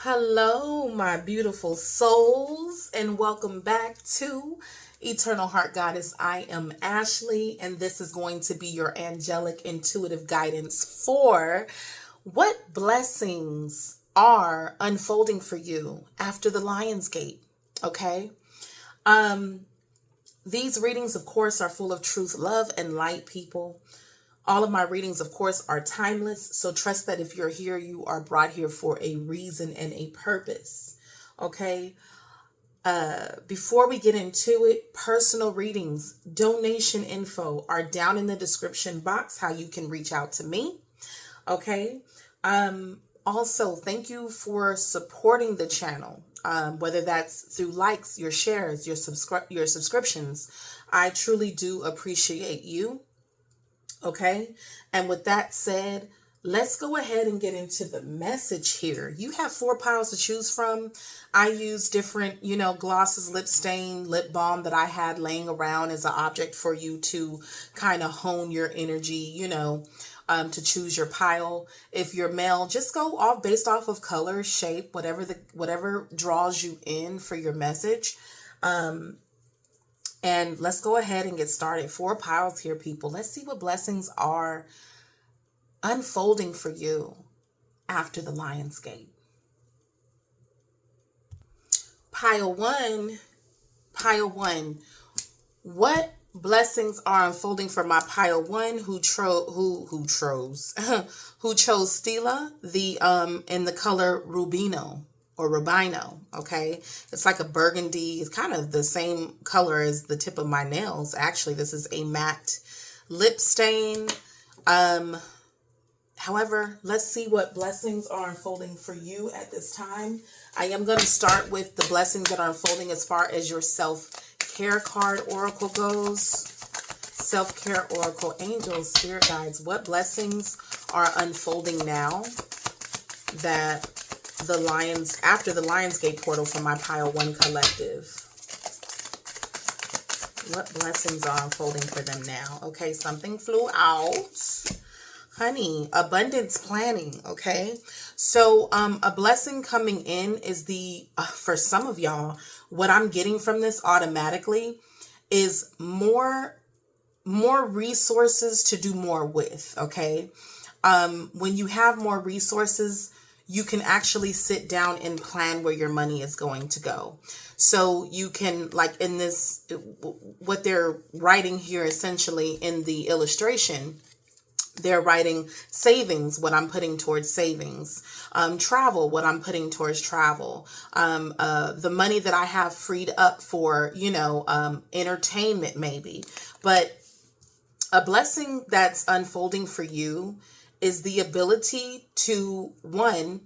Hello, my beautiful souls, and welcome back to Eternal Heart Goddess. I am Ashley, and this is going to be your angelic intuitive guidance for what blessings are unfolding for you after the Lion's Gate. Okay. Um, these readings, of course, are full of truth, love, and light, people. All of my readings, of course, are timeless. So trust that if you're here, you are brought here for a reason and a purpose. Okay. Before we get into it, personal readings, donation info are down in the description box, how you can reach out to me. Okay. Also, thank you for supporting the channel. Whether that's through likes, your shares, your subscriptions. I truly do appreciate you. Okay. And with that said, let's go ahead and get into the message here. You have 4 piles to choose from. I use different, glosses, lip stain, lip balm that I had laying around as an object for you to kind of hone your energy, to choose your pile. If you're male, just go off based off of color, shape, whatever draws you in for your message. And let's go ahead and get started. 4 piles here, people. Let's see what blessings are unfolding for you after the Lion's Gate. Pile one. What blessings are unfolding for my pile one who chose who chose Stila in the color Rubino or Rubino. Okay, it's like a burgundy. It's kind of the same color as the tip of my nails. Actually, this is a matte lip stain. However, let's see what blessings are unfolding for you at this time. I am going to start with the blessings that are unfolding as far as your self-care card oracle goes. Self-care oracle, angels, spirit guides. What blessings are unfolding now that after the Lionsgate portal for my pile one collective? What blessings are unfolding for them now? Okay, something flew out. Honey, abundance planning. Okay, so a blessing coming in is for some of y'all, what I'm getting from this automatically is more resources to do more with. Okay, when you have more resources, you can actually sit down and plan where your money is going to go. So you can, like in this, what they're writing here essentially in the illustration, they're writing savings, what I'm putting towards savings, travel, what I'm putting towards travel, the money that I have freed up for, entertainment maybe. But a blessing that's unfolding for you is the ability to, one,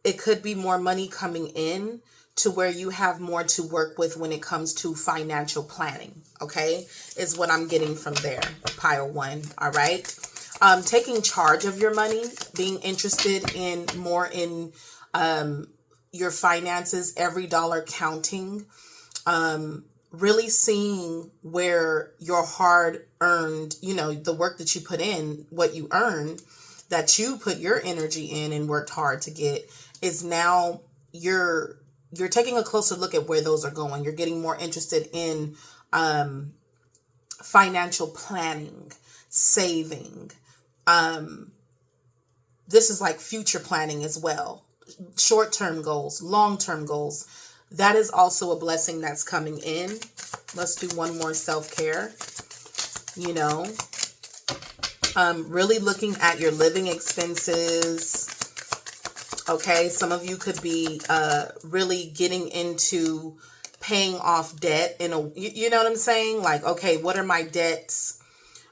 it could be more money coming in to where you have more to work with when it comes to financial planning. Okay, is what I'm getting from there. Pile one. All right. Taking charge of your money, being interested in more in your finances, every dollar counting, really seeing where your hard earned, the work that you put in, what you earned, that you put your energy in and worked hard to get, is now you're taking a closer look at where those are going. You're getting more interested in financial planning, saving. This is like future planning as well. Short-term goals, long-term goals. That is also a blessing that's coming in. Let's do one more self-care. Really looking at your living expenses. Okay, some of you could be really getting into paying off debt you know what I'm saying? Like, okay, what are my debts?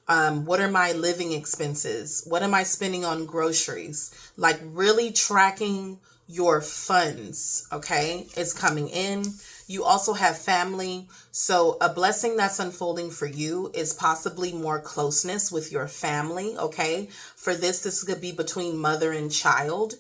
What are my living expenses? What am I spending on groceries? Like really tracking your funds, okay, is coming in. You also have family. So a blessing that's unfolding for you is possibly more closeness with your family, okay? For this could be between mother and child.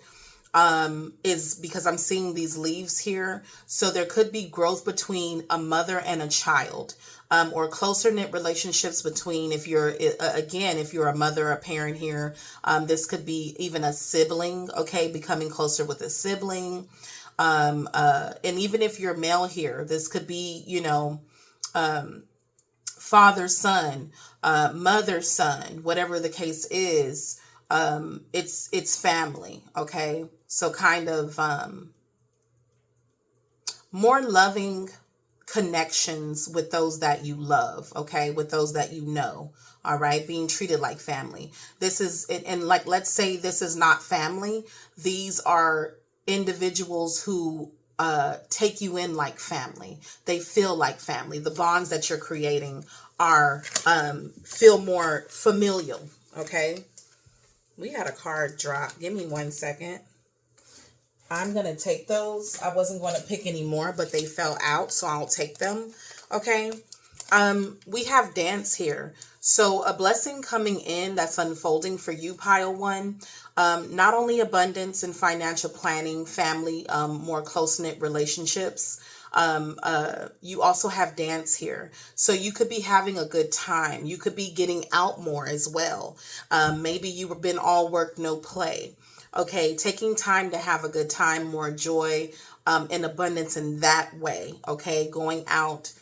Is because I'm seeing these leaves here. So there could be growth between a mother and a child, or closer knit relationships between, if you're a mother, a parent here, this could be even a sibling, okay, becoming closer with a sibling. And even if you're male here, this could be, father, son, mother, son, whatever the case is. It's family. Okay. So kind of, more loving connections with those that you love, okay, with those that you know. All right, being treated like family. This is, and like, let's say this is not family. These are individuals who take you in like family. They feel like family. The bonds that you're creating are feel more familial. Okay, we had a card drop. Give me 1 second. I'm going to take those. I wasn't going to pick any more, but they fell out, so I'll take them. Okay. We have dance here. So a blessing coming in that's unfolding for you, pile one. Not only abundance and financial planning, family, more close-knit relationships. You also have dance here. So you could be having a good time. You could be getting out more as well. Maybe you've been all work, no play. Okay, taking time to have a good time, more joy, and abundance in that way. Okay, going out.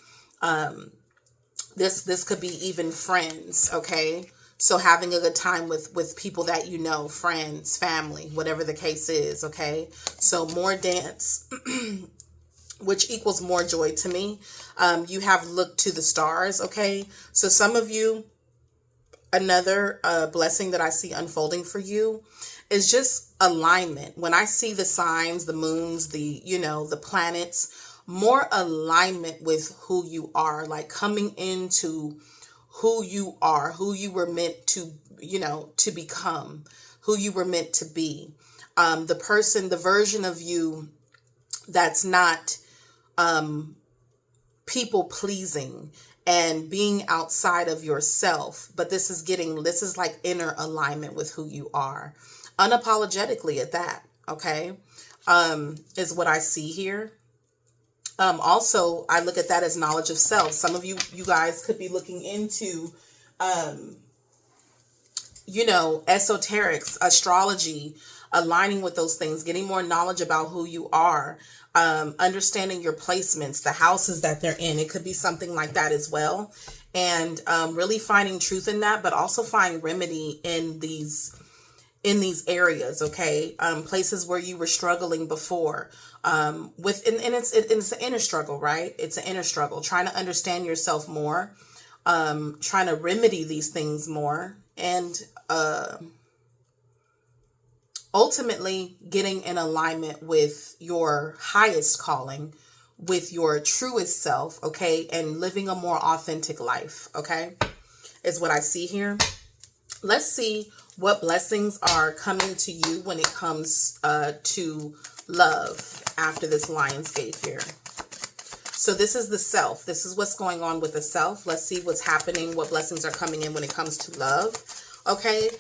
This could be even friends. Okay, so having a good time with people that you know, friends, family, whatever the case is. Okay, so more dance, which equals more joy to me. You have looked to the stars. Okay, so some of you, another blessing that I see unfolding for you is just alignment. When I see the signs, the moons, the planets, more alignment with who you are, like coming into who you are, who you were meant to, to become, who you were meant to be. The version of you that's not people pleasing and being outside of yourself, but this is like inner alignment with who you are, unapologetically at that. Okay, is what I see here. Also, I look at that as knowledge of self. Some of you guys could be looking into, esoterics, astrology, aligning with those things, getting more knowledge about who you are, understanding your placements, the houses that they're in. It could be something like that as well. And really finding truth in that, but also find remedy in these areas. Okay, places where you were struggling before, and it's an inner struggle, right? It's an inner struggle, trying to understand yourself more, trying to remedy these things more, and ultimately getting in alignment with your highest calling, with your truest self. Okay, and living a more authentic life. Okay, is what I see here. Let's see what blessings are coming to you when it comes to love after this Lionsgate here. So this is the self. This is what's going on with the self. Let's see what's happening, what blessings are coming in when it comes to love. Okay,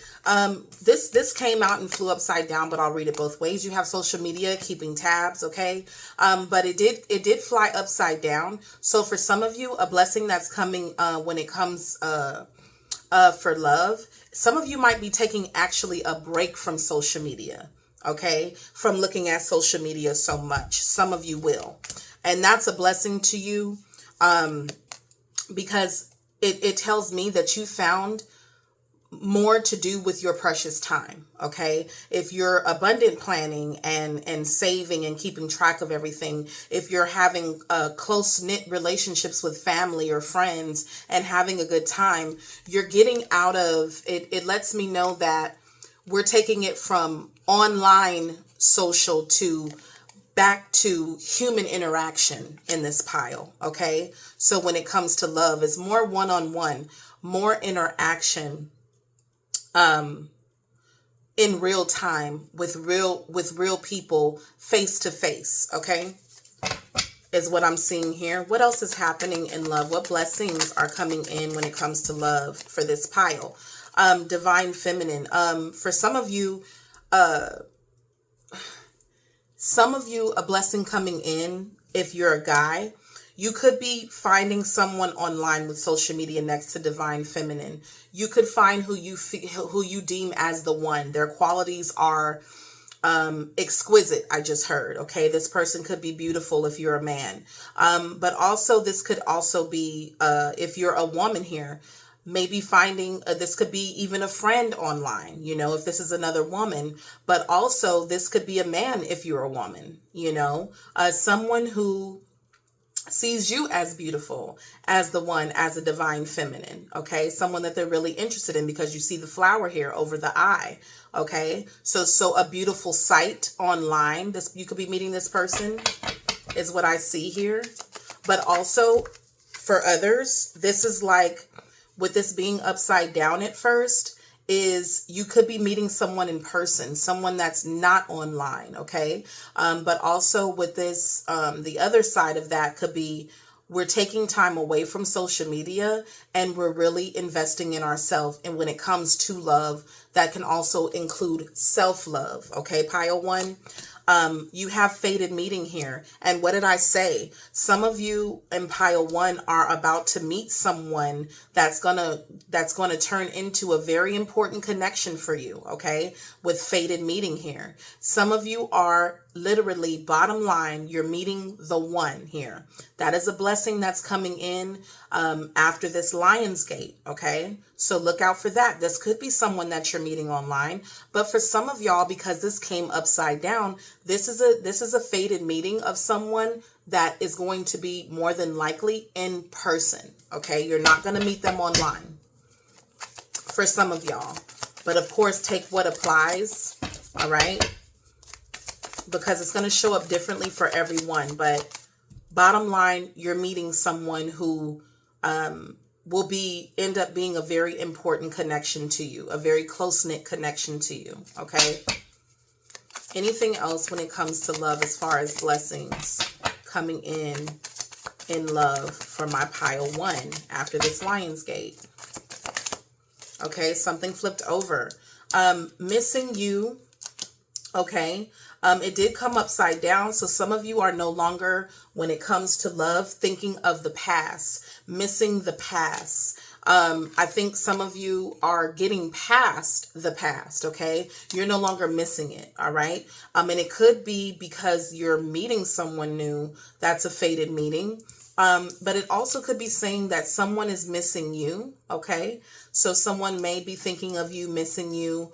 this came out and flew upside down, but I'll read it both ways. You have social media, keeping tabs. Okay, but it did fly upside down. So for some of you, a blessing that's coming when it comes for love. Some of you might be taking actually a break from social media, okay? From looking at social media so much. Some of you will. And that's a blessing to you, because it tells me that you found more to do with your precious time. Okay, if you're abundant planning and saving and keeping track of everything, if you're having close-knit relationships with family or friends and having a good time, you're getting out of it. It lets me know that we're taking it from online social to back to human interaction in this pile. Okay, so when it comes to love, it's more one-on-one, more interaction, in real time with real people, face to face. Okay, is what I'm seeing here. What else is happening in love? What blessings are coming in when it comes to love for this pile? Divine feminine. For some of you, a blessing coming in. If you're a guy, you could be finding someone online with social media next to divine feminine. You could find who you deem as the one. Their qualities are exquisite, I just heard. Okay, this person could be beautiful if you're a man, but also this could also be if you're a woman here, maybe finding this could be even a friend online, you know, if this is another woman. But also this could be a man if you're a woman, you know, someone who sees you as beautiful, as the one, as a divine feminine. Okay, someone that they're really interested in, because you see the flower here over the eye. Okay, so a beautiful sight online. This, you could be meeting this person, is what I see here. But also for others, this is like, with this being upside down at first, is you could be meeting someone in person, someone that's not online. Okay, but also with this, the other side of that could be, we're taking time away from social media and we're really investing in ourselves. And when it comes to love, that can also include self-love. Okay, pile one. You have fated meeting here. And what did I say? Some of you in pile one are about to meet someone that's gonna turn into a very important connection for you. Okay, with fated meeting here. Some of you are literally, bottom line, you're meeting the one here. That is a blessing that's coming in after this Lionsgate. Okay, so look out for that. This could be someone that you're meeting online, but for some of y'all, because this came upside down, this is a fated meeting of someone that is going to be more than likely in person. Okay, you're not going to meet them online for some of y'all, but of course take what applies. All right, because it's going to show up differently for everyone. But bottom line, you're meeting someone who will end up being a very important connection to you, a very close-knit connection to you. Okay, anything else when it comes to love, as far as blessings coming in love for my pile one after this Lionsgate? Okay, something flipped over. Missing you. Okay, it did come upside down. So some of you are no longer, when it comes to love, thinking of the past, missing the past. I think some of you are getting past the past. Okay, you're no longer missing it. All right, and it could be because you're meeting someone new. That's a fated meeting. But it also could be saying that someone is missing you. Okay, so someone may be thinking of you, missing you.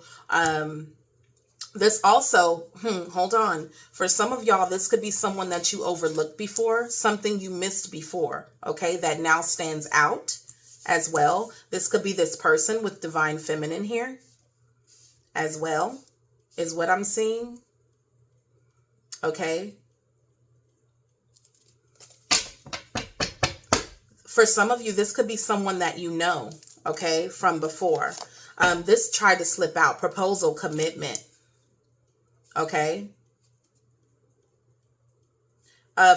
This also, hold on. For some of y'all, this could be someone that you overlooked before, something you missed before, okay, that now stands out as well. This could be this person with divine feminine here as well, is what I'm seeing. Okay. For some of you, this could be someone that you know, okay, from before. This tried to slip out. Proposal, commitment. Okay.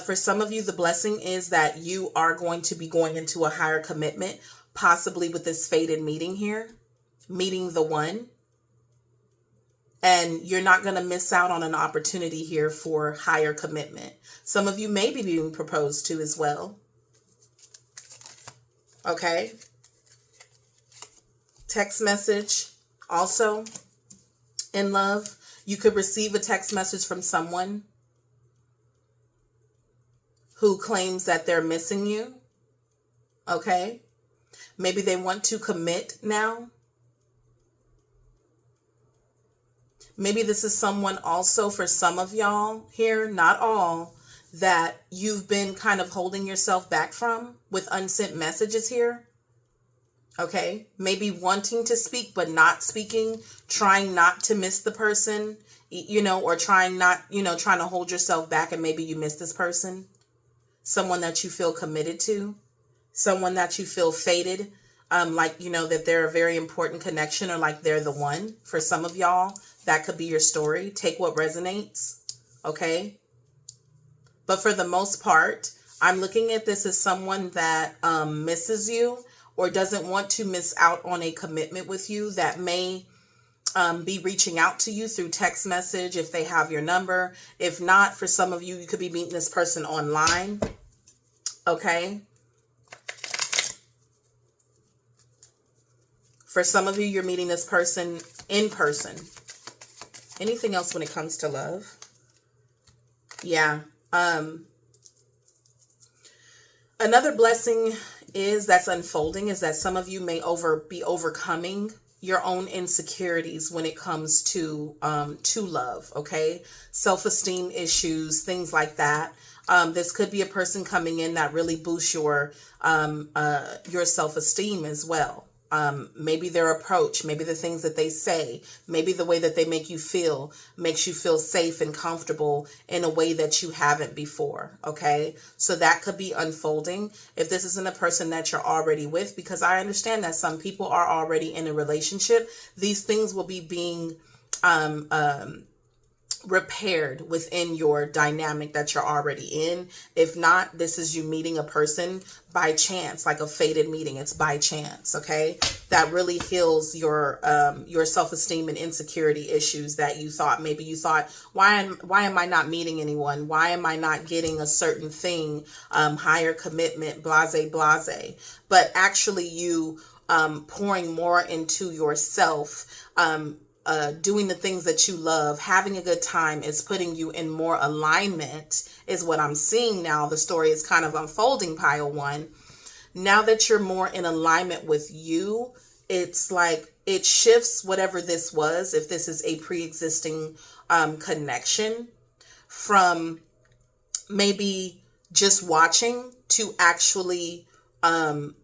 For some of you, the blessing is that you are going to be going into a higher commitment, possibly with this fated meeting here, meeting the one. And you're not going to miss out on an opportunity here for higher commitment. Some of you may be being proposed to as well. Okay. Text message also in love. You could receive a text message from someone who claims that they're missing you. Okay. Maybe they want to commit now. Maybe this is someone also, for some of y'all here, not all, that you've been kind of holding yourself back from with unsent messages here. Okay, maybe wanting to speak but not speaking, trying not to miss the person, you know, or trying to hold yourself back, and maybe you miss this person. Someone that you feel committed to, someone that you feel fated, like, you know, that they're a very important connection, or like they're the one. For some of y'all, that could be your story. Take what resonates, okay? But for the most part, I'm looking at this as someone that misses you, or doesn't want to miss out on a commitment with you, that may be reaching out to you through text message if they have your number. If not, for some of you, you could be meeting this person online. Okay. For some of you, you're meeting this person in person. Anything else when it comes to love? Yeah. Another blessing that's unfolding is that some of you may be overcoming your own insecurities when it comes to love. Okay, self-esteem issues, things like that. This could be a person coming in that really boosts your self-esteem as well. Maybe their approach, maybe the things that they say, maybe the way that they make you feel makes you feel safe and comfortable in a way that you haven't before. Okay. So that could be unfolding if this isn't a person that you're already with, because I understand that some people are already in a relationship. These things will be being, repaired within your dynamic that you're already in. If not, this is you meeting a person by chance, like a fated meeting. It's by chance. Okay, that really heals your self-esteem and insecurity issues that you thought, maybe you thought, why am I not meeting anyone? Why am I not getting a certain thing? Higher commitment, blase blase. But actually you pouring more into yourself, doing the things that you love, having a good time is putting you in more alignment, is what I'm seeing now. The story is kind of unfolding, pile one. Now that you're more in alignment with you, it's like it shifts whatever this was, if this is a pre-existing connection, from maybe just watching to actually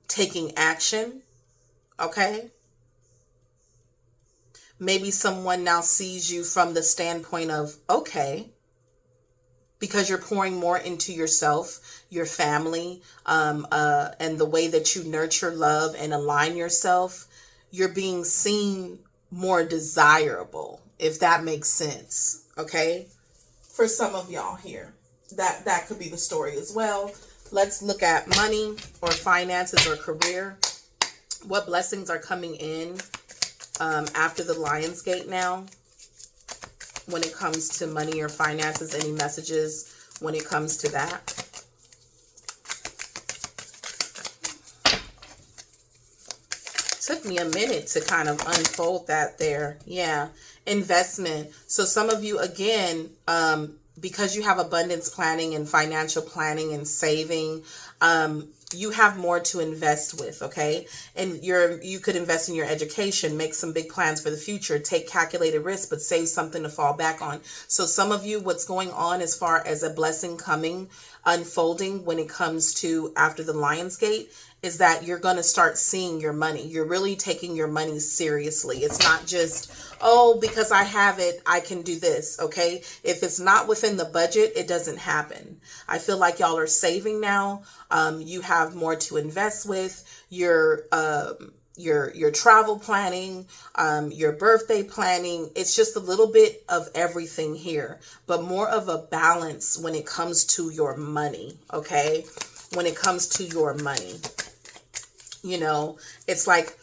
taking action. Okay. Maybe someone now sees you from the standpoint of, okay, because you're pouring more into yourself, your family, and the way that you nurture, love, and align yourself, you're being seen more desirable, if that makes sense. Okay. For some of y'all here, that could be the story as well. Let's look at money or finances or career. What blessings are coming in after the Lion's Gate now, when it comes to money or finances? Any messages when it comes to that? Took me a minute to kind of unfold that there. Yeah. Investment. So some of you, again, because you have abundance planning and financial planning and saving, you have more to invest with. Okay. And you could invest in your education, make some big plans for the future, take calculated risks, but save something to fall back on. So some of you, what's going on as far as a blessing coming, unfolding when it comes to after the Lion's Gate, is that you're going to start seeing your money. You're really taking your money seriously. It's not just, oh, because I have it, I can do this. Okay. If it's not within the budget, it doesn't happen. I feel like y'all are saving now. You have more to invest with. Your travel planning, your birthday planning. It's just a little bit of everything here, but more of a balance when it comes to your money. Okay. When it comes to your money, it's like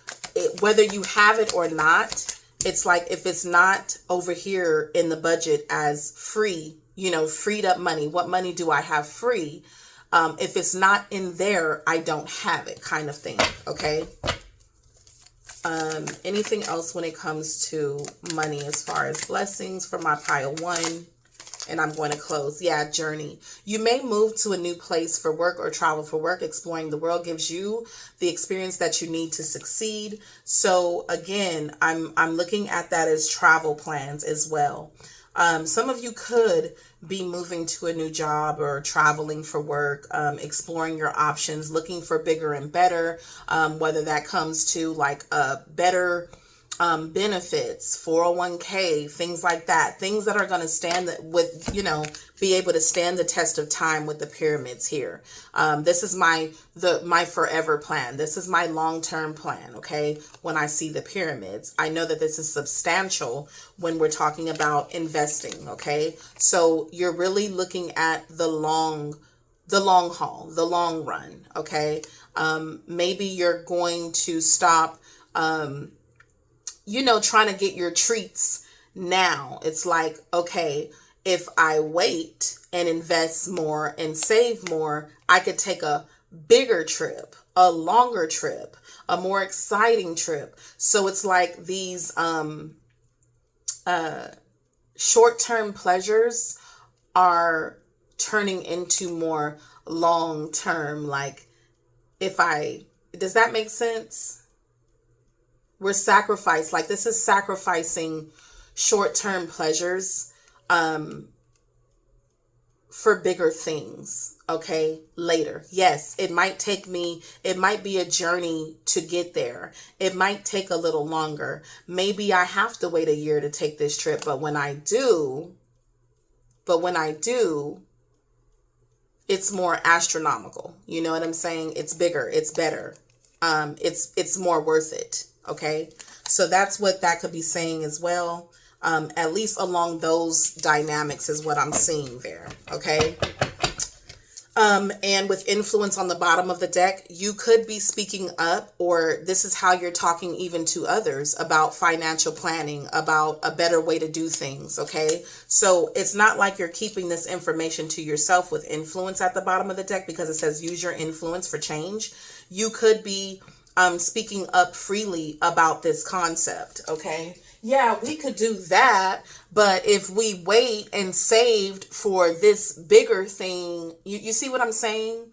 whether you have it or not, it's like if it's not over here in the budget as free, freed up money. What money do I have free? If it's not in there, I don't have it, kind of thing. Okay. Anything else when it comes to money as far as blessings for my pile one? And I'm going to close. Yeah, journey. You may move to a new place for work or travel for work. Exploring the world gives you the experience that you need to succeed. So again, I'm looking at that as travel plans as well. Some of you could be moving to a new job or traveling for work, exploring your options, looking for bigger and better, whether that comes to like a better benefits, 401k, things like that, things that are going to stand with, be able to stand the test of time with the pyramids here. This is my forever plan. This is my long-term plan. Okay. When I see the pyramids, I know that this is substantial when we're talking about investing. Okay. So you're really looking at the long haul, the long run. Okay. Maybe you're going to stop, trying to get your treats now. It's like, okay, if I wait and invest more and save more, I could take a bigger trip, a longer trip, a more exciting trip. So it's like these, short-term pleasures are turning into more long-term. Like, does that make sense? We're sacrificed. Like, this is sacrificing short-term pleasures for bigger things, okay, later. Yes, it might be a journey to get there. It might take a little longer. Maybe I have to wait a year to take this trip, but when I do, it's more astronomical. You know what I'm saying? It's bigger, it's better. It's more worth it, okay? So that's what that could be saying as well. At least along those dynamics is what I'm seeing there. Okay. And with influence on the bottom of the deck, you could be speaking up, or this is how you're talking even to others about financial planning, about a better way to do things. Okay. So it's not like you're keeping this information to yourself with influence at the bottom of the deck, because it says use your influence for change. You could be speaking up freely about this concept. Okay. Yeah, we could do that, but if we wait and saved for this bigger thing, you see what I'm saying?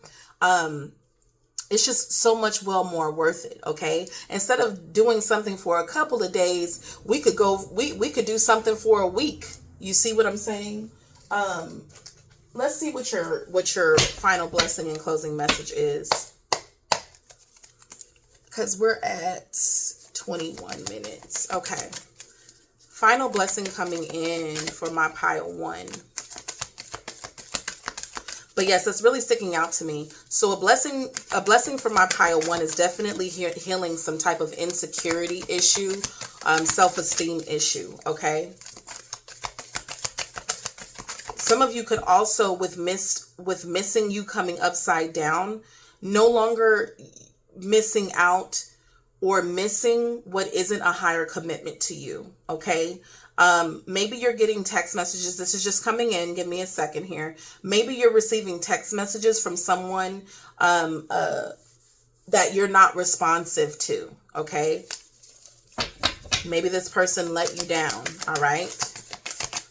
It's just so much more worth it, okay? Instead of doing something for a couple of days, we could do something for a week. You see what I'm saying? Let's see what your final blessing and closing message is, because we're at 21 minutes. Okay. Final blessing coming in for my pile 1. But yes, that's really sticking out to me. So a blessing for my pile 1 is definitely healing some type of insecurity issue, self-esteem issue. Okay. Some of you could also, with missing you coming upside down, no longer missing out or missing what isn't a higher commitment to you. Okay. Maybe you're getting text messages. This is just coming in. Give me a second here. Maybe you're receiving text messages from someone, that you're not responsive to. Okay. Maybe this person let you down. All right.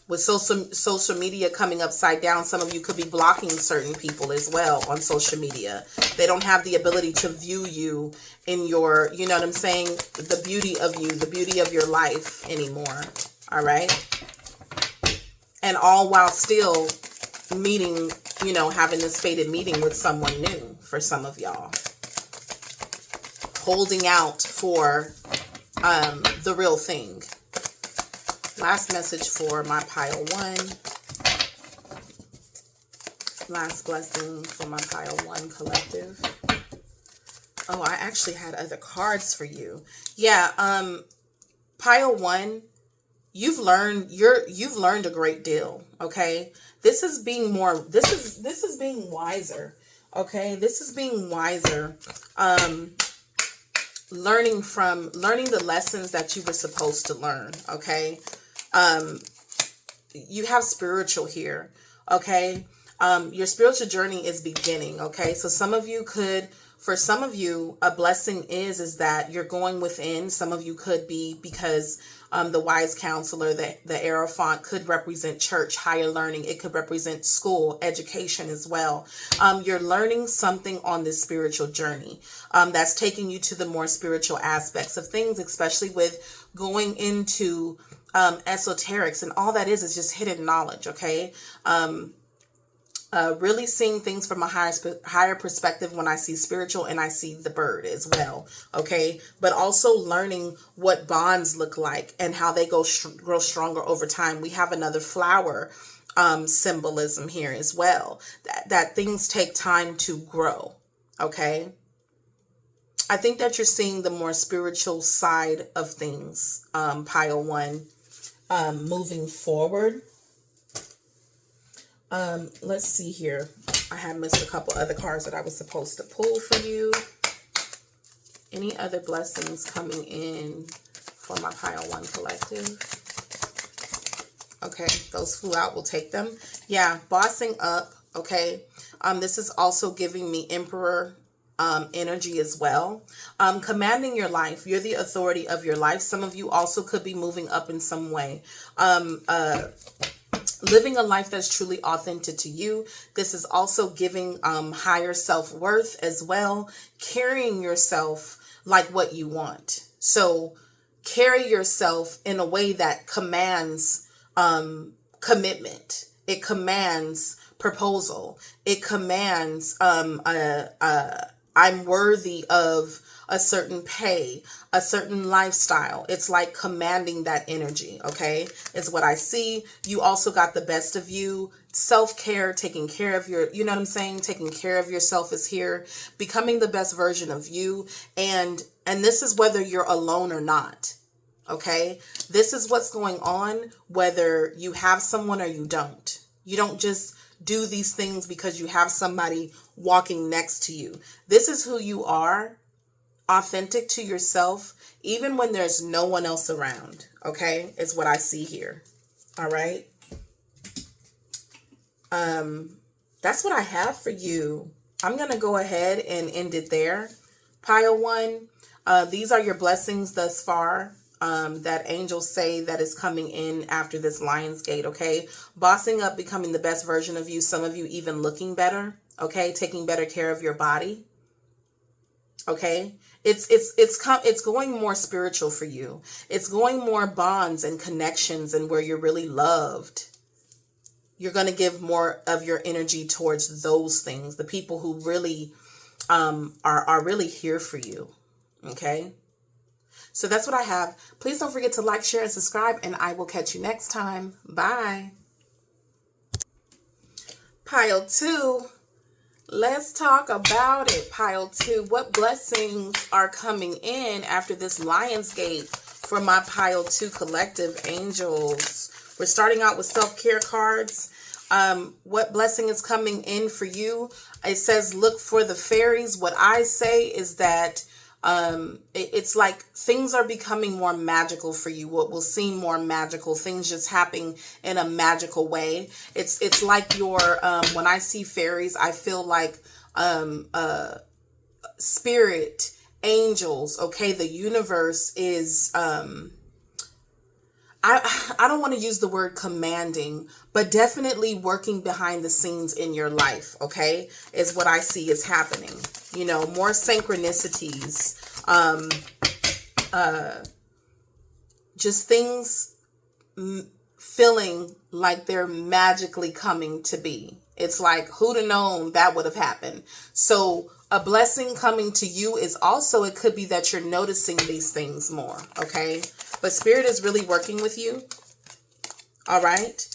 With social media coming upside down, some of you could be blocking certain people as well on social media. They don't have the ability to view you in your, you know what I'm saying, the beauty of you, the beauty of your life anymore. All right. And all while still meeting, having this fated meeting with someone new for some of y'all. Holding out for the real thing. Last message for my pile 1. Last blessing for my pile 1 collective. Oh, I actually had other cards for you. Yeah, pile 1, you've learned a great deal, okay? This is being wiser, okay? This is being wiser. Learning the lessons that you were supposed to learn, okay? You have spiritual here, okay? Your spiritual journey is beginning, okay? So for some of you, a blessing is that you're going within. Some of you could be, because the wise counselor, the Aerophant could represent church, higher learning. It could represent school, education as well. You're learning something on this spiritual journey that's taking you to the more spiritual aspects of things, especially with going into esoterics, and all that is just hidden knowledge, okay? Really seeing things from a higher perspective when I see spiritual, and I see the bird as well, okay? But also learning what bonds look like and how they grow stronger over time. We have another flower symbolism here as well, that things take time to grow, okay? I think that you're seeing the more spiritual side of things, pile 1, moving forward. Let's see here. I have missed a couple other cards that I was supposed to pull for you. Any other blessings coming in for my pile 1 collective? Okay, those flew out. We'll take them. Yeah, bossing up. Okay. This is also giving me Emperor. energy as well. Commanding your life. You're the authority of your life. Some of you also could be moving up in some way. Living a life that's truly authentic to you. This is also giving higher self-worth as well. Carrying yourself like what you want. So carry yourself in a way that commands commitment. It commands proposal. It commands I'm worthy of a certain pay, a certain lifestyle. It's like commanding that energy, okay? Is what I see. You also got the best of you. Self-care, taking care of your, you know what I'm saying? Taking care of yourself is here. Becoming the best version of you. And this is whether you're alone or not. Okay? This is what's going on whether you have someone or you don't. You don't just do these things because you have somebody walking next to you. This is who you are, authentic to yourself, even when there's no one else around. Okay? Is what I see here. All right? That's what I have for you. I'm going to go ahead and end it there. Pile 1, these are your blessings thus far. That angels say that is coming in after this Lion's Gate, okay? Bossing up, becoming the best version of you. Some of you even looking better, okay? Taking better care of your body, okay? It's going more spiritual for you. It's going more bonds and connections and where you're really loved. You're going to give more of your energy towards those things. The people who really are really here for you, okay? So that's what I have. Please don't forget to like, share, and subscribe, and I will catch you next time. Bye. Pile 2. Let's talk about it. Pile 2. What blessings are coming in after this Lion's Gate for my Pile 2 collective angels? We're starting out with self-care cards. What blessing is coming in for you? It says, look for the fairies. What I say is that it's like things are becoming more magical for you. What will seem more magical, things just happen in a magical way. It's like your when I see fairies, I feel like spirit, angels, okay? The universe is I don't want to use the word commanding, but definitely working behind the scenes in your life, okay, is what I see is happening. You know, more synchronicities, just things feeling like they're magically coming to be. It's like, who'd have known that would have happened? So a blessing coming to you is also, it could be that you're noticing these things more, okay? But Spirit is really working with you, all right?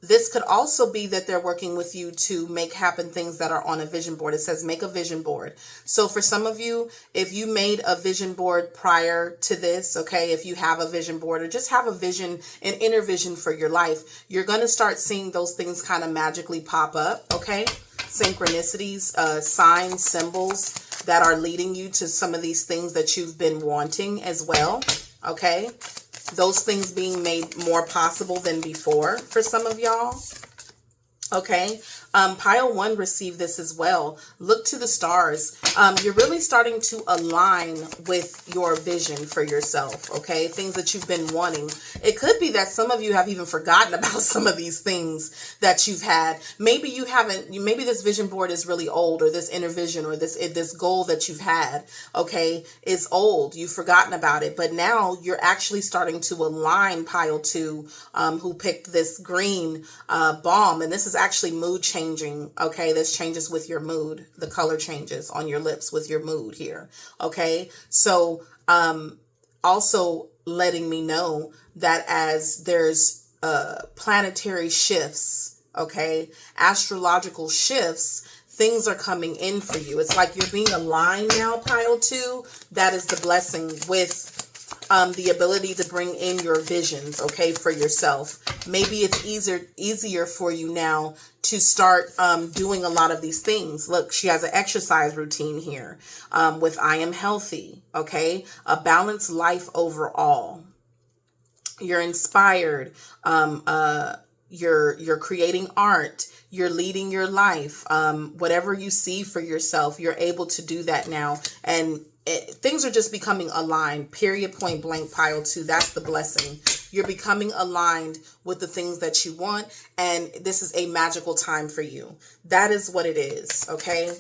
This could also be that they're working with you to make happen things that are on a vision board. It says make a vision board. So for some of you, if you made a vision board prior to this, okay, if you have a vision board or just have a vision, an inner vision for your life, you're going to start seeing those things kind of magically pop up, okay? Synchronicities, signs, symbols that are leading you to some of these things that you've been wanting as well, okay? Those things being made more possible than before for some of y'all. Okay. Pile 1 received this as well. Look to the stars. You're really starting to align with your vision for yourself. Okay. Things that you've been wanting. It could be that some of you have even forgotten about some of these things that you've had. Maybe you haven't, maybe this vision board is really old, or this inner vision, or this goal that you've had, okay, is old. You've forgotten about it, but now you're actually starting to align. Pile 2, who picked this green balm, and this is actually mood changing. Okay, this changes with your mood. The color changes on your lips with your mood here. Okay, so also letting me know that as there's planetary shifts, okay, astrological shifts, things are coming in for you. It's like you're being aligned now, Pile 2. That is the blessing with the ability to bring in your visions, okay, for yourself. Maybe it's easier for you now to start doing a lot of these things. Look, she has an exercise routine here with I am healthy, okay, a balanced life overall. You're inspired. you're creating art, you're leading your life, whatever you see for yourself, you're able to do that now. And things are just becoming aligned, period, point blank, pile 2. That's the blessing. You're becoming aligned with the things that you want, and this is a magical time for you. That is what it is, okay?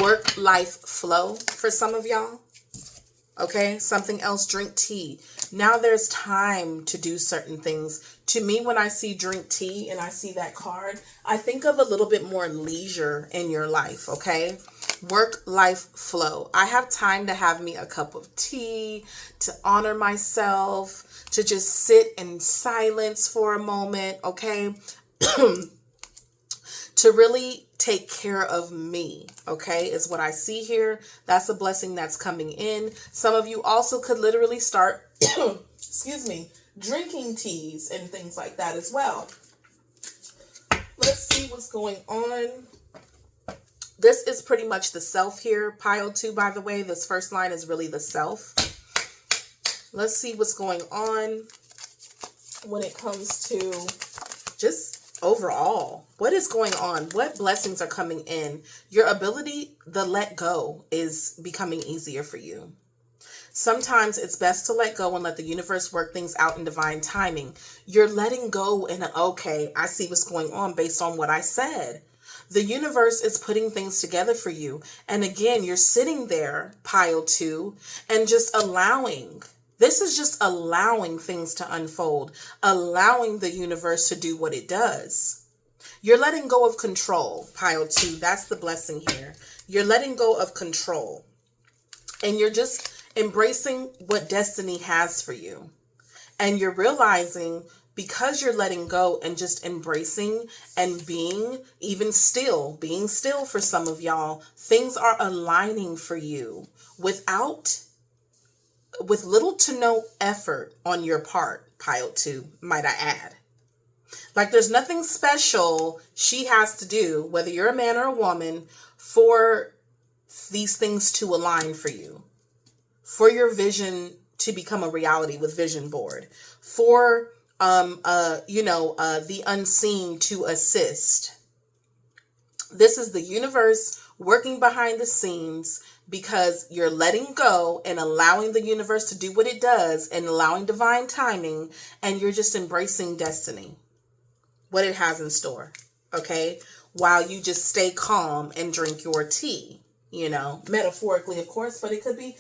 Work-life flow for some of y'all, okay? Something else, drink tea. Now there's time to do certain things. To me, when I see drink tea and I see that card, I think of a little bit more leisure in your life, okay? Work-life flow. I have time to have me a cup of tea, to honor myself, to just sit in silence for a moment, okay? To really take care of me, okay, is what I see here. That's a blessing that's coming in. Some of you also could literally start, excuse me, drinking teas and things like that as well. Let's see what's going on. This is pretty much the self here, pile 2, by the way. This first line is really the self. Let's see what's going on when it comes to just overall, what is going on? What blessings are coming in? Your ability to let go is becoming easier for you. Sometimes it's best to let go and let the universe work things out in divine timing. You're letting go and, okay, I see what's going on based on what I said. The universe is putting things together for you. And again, you're sitting there, pile 2, and just allowing. This is just allowing things to unfold, allowing the universe to do what it does. You're letting go of control, pile 2. That's the blessing here. You're letting go of control. And you're just embracing what destiny has for you. And you're realizing, because you're letting go and just embracing and being still for some of y'all, things are aligning for you with little to no effort on your part, pile 2, might I add. Like, there's nothing special she has to do, whether you're a man or a woman, for these things to align for you, for your vision to become a reality with vision board, for the unseen to assist. This is the universe working behind the scenes, because you're letting go and allowing the universe to do what it does and allowing divine timing, and you're just embracing destiny, what it has in store, okay? While you just stay calm and drink your tea, metaphorically, of course, but it could be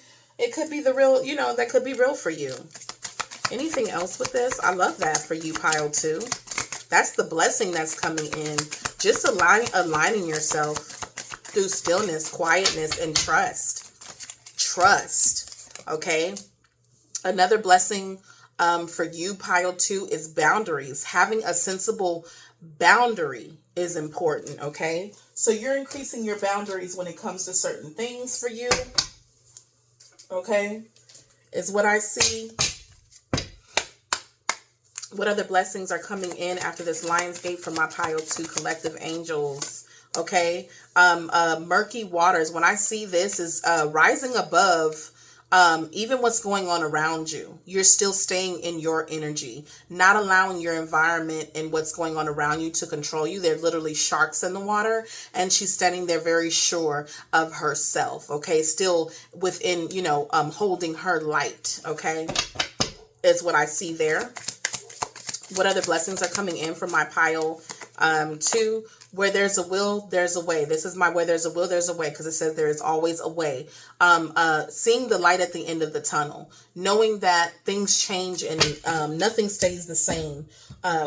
the real, that could be real for you. Anything else with this? I love that for you, pile 2. That's the blessing that's coming in. Just aligning yourself through stillness, quietness, and trust. Trust, okay? Another blessing for you, pile 2, is boundaries. Having a sensible boundary is important, okay? So you're increasing your boundaries when it comes to certain things for you, okay? Is what I see. What other blessings are coming in after this Lionsgate for my pile 2 collective angels? Okay. Murky waters. When I see this is rising above even what's going on around you. You're still staying in your energy, not allowing your environment and what's going on around you to control you. They're literally sharks in the water, and she's standing there very sure of herself. Okay. Still within, holding her light. Okay. Is what I see there. What other blessings are coming in from my pile 2? Where there's a will, there's a way. This is my where there's a will, there's a way, because it says there is always a way. Seeing the light at the end of the tunnel, knowing that things change and nothing stays the same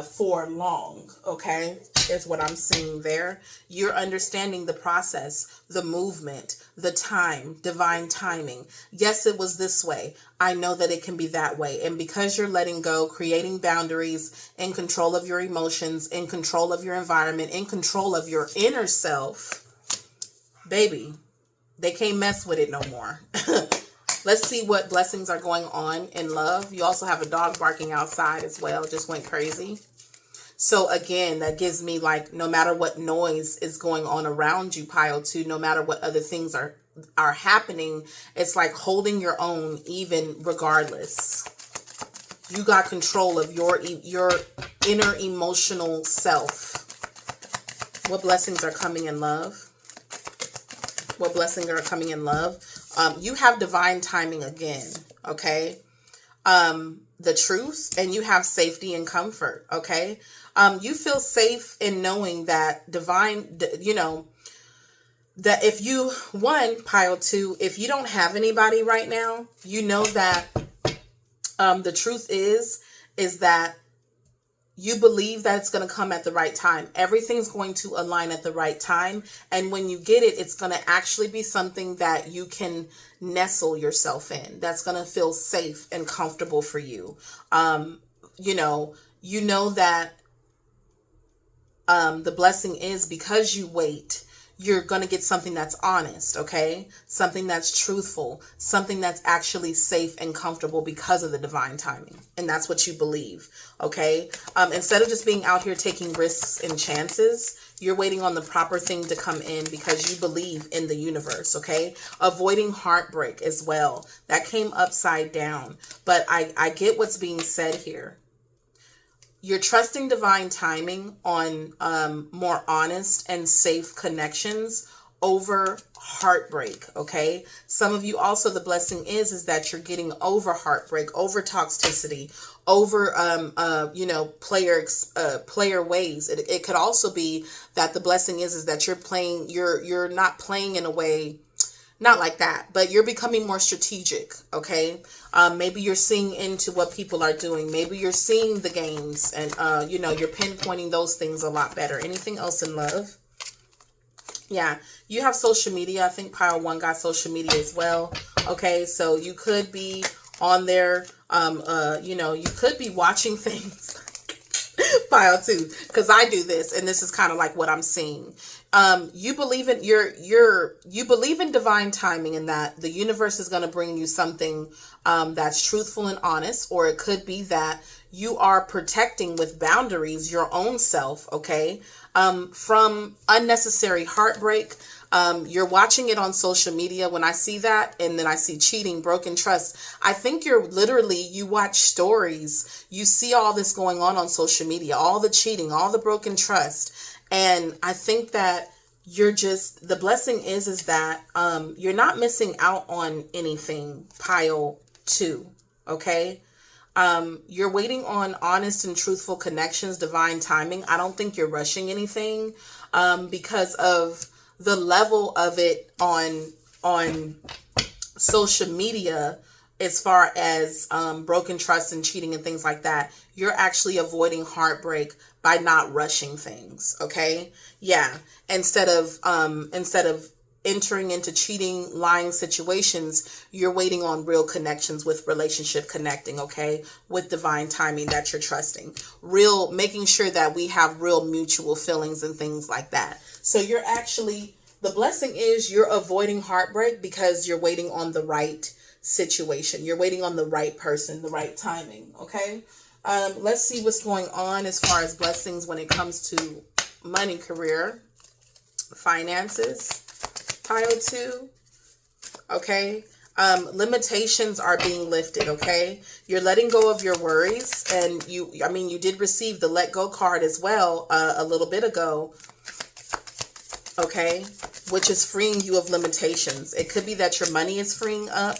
for long, okay, is what I'm seeing there. You're understanding the process, the movement, the time, divine timing. Yes, it was this way. I know that it can be that way. And because you're letting go, creating boundaries, in control of your emotions, in control of your environment, in control of your inner self, baby, they can't mess with it no more. Let's see what blessings are going on in love. You also have a dog barking outside as well. Just went crazy. So again, that gives me like, no matter what noise is going on around you, pile 2, no matter what other things are happening, it's like holding your own even regardless. You got control of your inner emotional self. What blessings are coming in love? What blessings are coming in love? You have divine timing again, okay? The truth, and you have safety and comfort, okay? You feel safe in knowing that divine, that if you, pile two, if you don't have anybody right now, you know that the truth is that you believe that it's going to come at the right time. Everything's going to align at the right time. And when you get it, it's going to actually be something that you can nestle yourself in. That's going to feel safe and comfortable for you. You know that the blessing is because you wait, you're going to get something that's honest, okay? Something that's truthful, something that's actually safe and comfortable because of the divine timing. And that's what you believe, okay? Instead of just being out here taking risks and chances, you're waiting on the proper thing to come in because you believe in the universe, okay? Avoiding heartbreak as well. That came upside down. But I get what's being said here. You're trusting divine timing on more honest and safe connections over heartbreak, okay? Some of you also, the blessing is that you're getting over heartbreak, over toxicity, over, player ways. It could also be that the blessing is that you're not playing in a way, not like that, but you're becoming more strategic, okay? Maybe you're seeing into what people are doing. Maybe you're seeing the games and, you're pinpointing those things a lot better. Anything else in love? Yeah, you have social media. I think pile one got social media as well. Okay, so you could be on there. You could be watching things. Pile two, because I do this, and this is kind of like what I'm seeing. You believe in you believe in divine timing, and that the universe is going to bring you something that's truthful and honest, or it could be that you are protecting with boundaries your own self, okay, from unnecessary heartbreak. You're watching it on social media. When I see that, and then I see cheating, broken trust, I think you watch stories, you see all this going on social media, all the cheating, all the broken trust. And I think that the blessing is that, you're not missing out on anything, pile two. Okay. You're waiting on honest and truthful connections, divine timing. I don't think you're rushing anything, because of the level of it on social media, as far as broken trust and cheating and things like that. You're actually avoiding heartbreak by not rushing things, okay? Yeah, instead of entering into cheating, lying situations, you're waiting on real connections with relationship connecting, okay? With divine timing that you're trusting. Making sure that we have real mutual feelings and things like that. So the blessing is you're avoiding heartbreak because you're waiting on the right situation. You're waiting on the right person, the right timing, okay? Let's see what's going on as far as blessings when it comes to money, career, finances. Pile two. Okay. Limitations are being lifted. Okay. You're letting go of your worries, and you did receive the let go card as well, a little bit ago. Okay. Which is freeing you of limitations. It could be that your money is freeing up.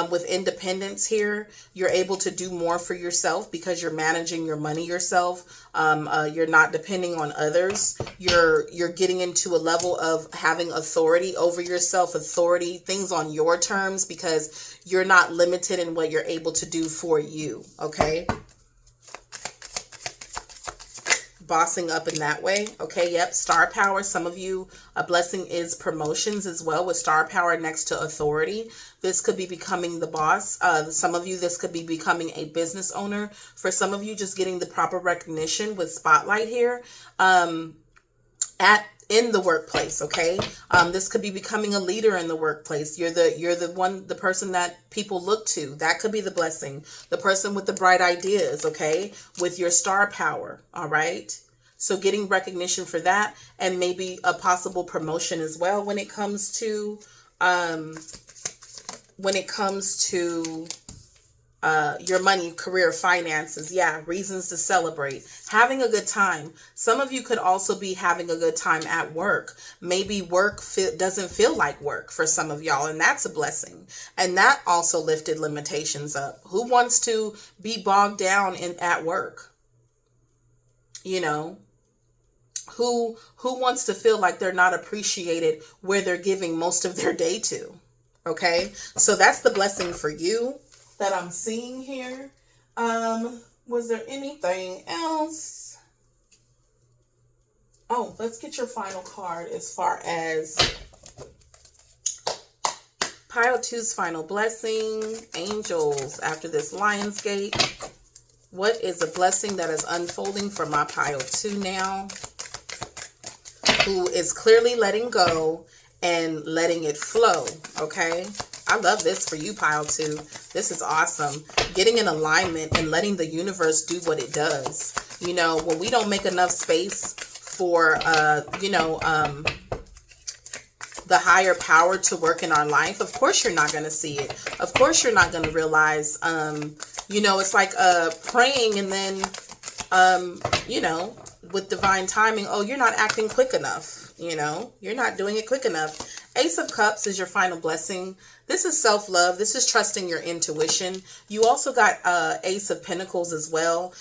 With independence here, you're able to do more for yourself because you're managing your money yourself. You're not depending on others. You're getting into a level of having authority over yourself, things on your terms, because you're not limited in what you're able to do for you. Okay. Bossing up in that way. Okay. Yep. Star power. Some of you, a blessing is promotions as well, with star power next to authority. This could be becoming the boss. Some of you, this could be becoming a business owner. For some of you, just getting the proper recognition with spotlight here, in the workplace. Okay. This could be becoming a leader in the workplace. You're the person that people look to. That could be the blessing. The person with the bright ideas. Okay. With your star power. All right. So getting recognition for that, and maybe a possible promotion as well when it comes to, your money, career, finances. Yeah, reasons to celebrate. Having a good time. Some of you could also be having a good time at work. Maybe work doesn't feel like work for some of y'all, and that's a blessing. And that also lifted limitations up. Who wants to be bogged down at work? You know, who wants to feel like they're not appreciated where they're giving most of their day to? Okay, so that's the blessing for you that I'm seeing here. Was there anything else? Oh, let's get your final card as far as pile two's final blessing. Angels, after this Lionsgate, what is a blessing that is unfolding for my pile two now? Who is clearly letting go and letting it flow, okay? I love this for you, pile two. This is awesome. Getting in alignment and letting the universe do what it does. You know, when we don't make enough space for, the higher power to work in our life, of course you're not going to see it. Of course you're not going to realize, it's like praying and then, with divine timing, oh, you're not acting quick enough. You're not doing it quick enough. Ace of Cups is your final blessing. This is self-love. This is trusting your intuition. You also got Ace of Pentacles as well.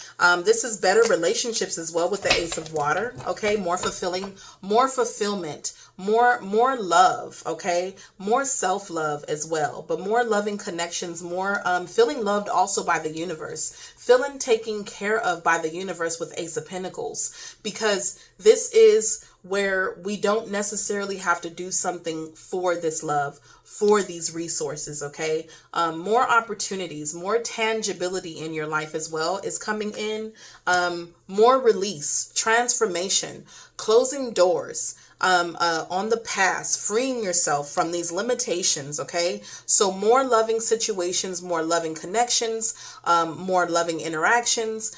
This is better relationships as well with the Ace of Water. Okay, more fulfilling, more fulfillment, more love. Okay, more self-love as well, but more loving connections, more feeling loved also by the universe, feeling taken care of by the universe with Ace of Pentacles, because this is where we don't necessarily have to do something for this love, for these resources, okay? More opportunities, more tangibility in your life as well is coming in. More release, transformation, closing doors on the past, freeing yourself from these limitations, okay? So more loving situations, more loving connections, more loving interactions,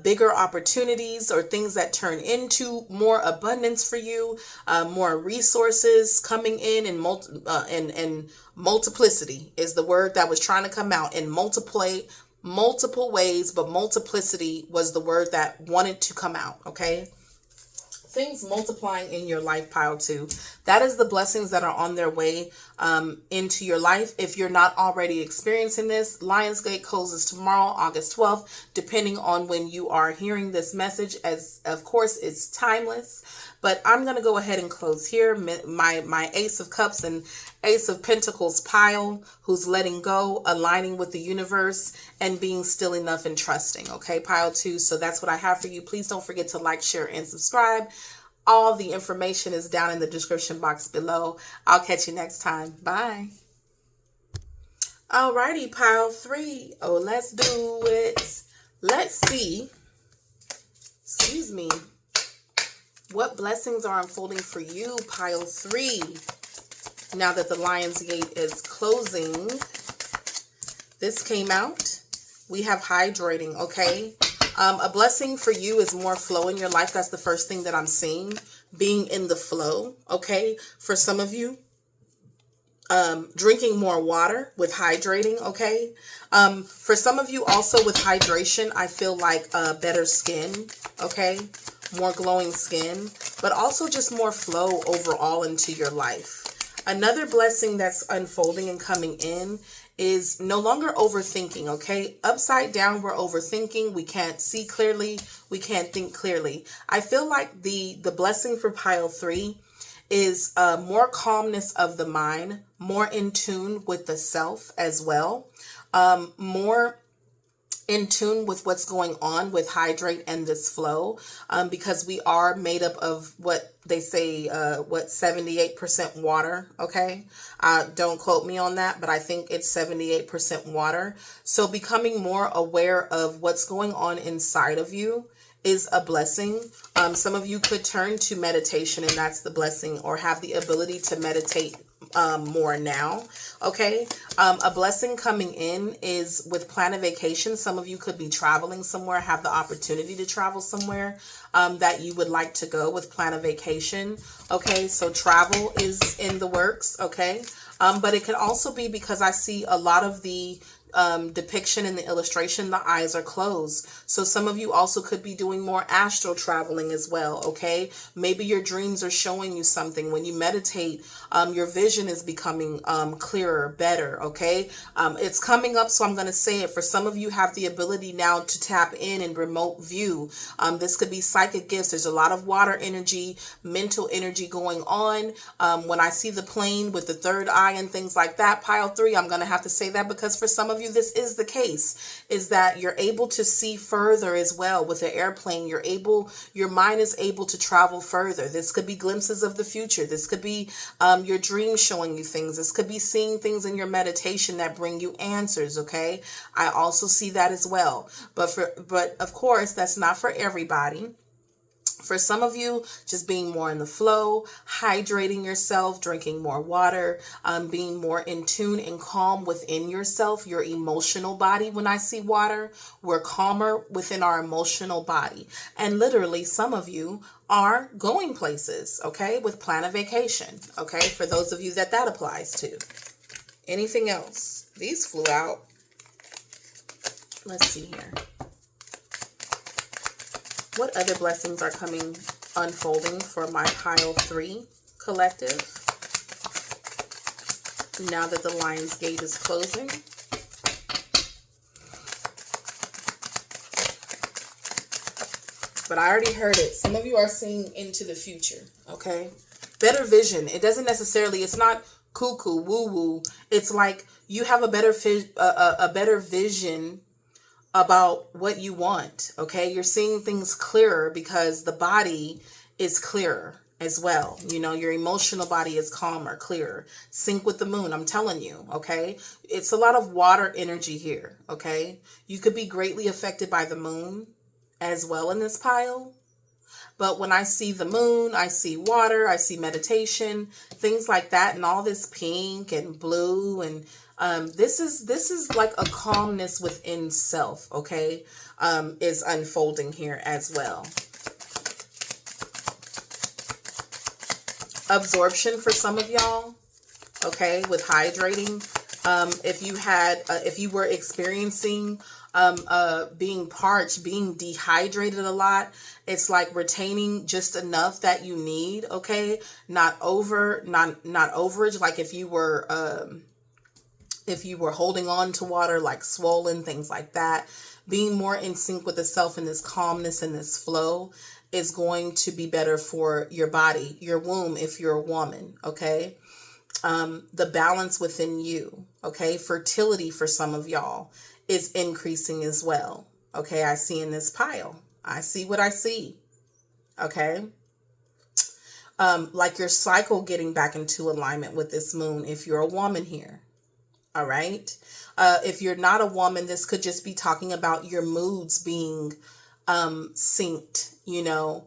bigger opportunities or things that turn into more abundance for you, more resources coming in, and multiplicity is the word that was trying to come out, and multiple ways, but multiplicity was the word that wanted to come out, okay? Things multiplying in your life, pile two. That is the blessings that are on their way into your life. If you're not already experiencing this, Lionsgate closes tomorrow, August 12th, depending on when you are hearing this message, as of course it's timeless. But I'm going to go ahead and close here. My Ace of Cups and Ace of Pentacles pile, who's letting go, aligning with the universe, and being still enough and trusting. Okay, pile two. So that's what I have for you. Please don't forget to like, share, and subscribe. All the information is down in the description box below. I'll catch you next time. Bye. Alrighty, pile three. Oh, let's do it. Let's see. Excuse me. What blessings are unfolding for you, pile three? Now that the Lionsgate is closing, this came out. We have hydrating, okay? A blessing for you is more flow in your life. That's the first thing that I'm seeing, being in the flow, okay? For some of you, drinking more water with hydrating, okay? For some of you also with hydration, I feel like better skin, okay? More glowing skin, but also just more flow overall into your life. Another blessing that's unfolding and coming in is no longer overthinking, okay? Upside down, we're overthinking. We can't see clearly. We can't think clearly. I feel like the blessing for pile three is more calmness of the mind, more in tune with the self as well, more in tune with what's going on with hydrate and this flow, because we are made up of what they say, 78% water, okay? Don't quote me on that, but I think it's 78% water. So becoming more aware of what's going on inside of you is a blessing. Some of you could turn to meditation, and that's the blessing, or have the ability to meditate more now, okay? A blessing coming in is with plan a vacation. Some of you could be traveling somewhere, have the opportunity to travel somewhere that you would like to go with plan a vacation, okay? So travel is in the works, okay? But it can also be because I see a lot of the depiction in the illustration, the eyes are closed. So some of you also could be doing more astral traveling as well, okay? Maybe your dreams are showing you something. When you meditate, your vision is becoming clearer, better, okay? It's coming up, so I'm going to say it. For some of you have the ability now to tap in and remote view. This could be psychic gifts. There's a lot of water energy, mental energy going on. When I see the plane with the third eye and things like that, pile 3, I'm going to have to say that because for some of you, this is the case, is that you're able to see further as well. With an airplane, your mind is able to travel further. This could be glimpses of the future. This could be your dreams showing you things. This could be seeing things in your meditation that bring you answers, okay? I also see that as well. But of course, that's not for everybody. For some of you, just being more in the flow, hydrating yourself, drinking more water, being more in tune and calm within yourself, your emotional body. When I see water, we're calmer within our emotional body. And literally, some of you are going places, okay, with plan a vacation, okay, for those of you that applies to. Anything else? These flew out. Let's see here. What other blessings are coming, unfolding for my pile 3 collective now that the Lion's Gate is closing? But I already heard it. Some of you are seeing into the future, okay? Better vision. It doesn't necessarily, it's not cuckoo, woo-woo. It's like you have a better vision about what you want, okay? You're seeing things clearer because the body is clearer as well. You know, your emotional body is calmer, clearer. Sync with the moon, I'm telling you, okay? It's a lot of water energy here, okay? You could be greatly affected by the moon as well in this pile. But when I see the moon, I see water, I see meditation, things like that, and all this pink and blue, and this is like a calmness within self, okay, is unfolding here as well. Absorption for some of y'all, okay, with hydrating. If you were experiencing being parched, being dehydrated a lot, it's like retaining just enough that you need, okay? Not overage, like if you were holding on to water, like swollen, things like that. Being more in sync with the self and this calmness and this flow is going to be better for your body, your womb, if you're a woman, okay? The balance within you, okay? Fertility for some of y'all is increasing as well, okay? I see in this pile. I see what I see, okay? Like your cycle getting back into alignment with this moon if you're a woman here, all right? If you're not a woman, this could just be talking about your moods being synced, you know?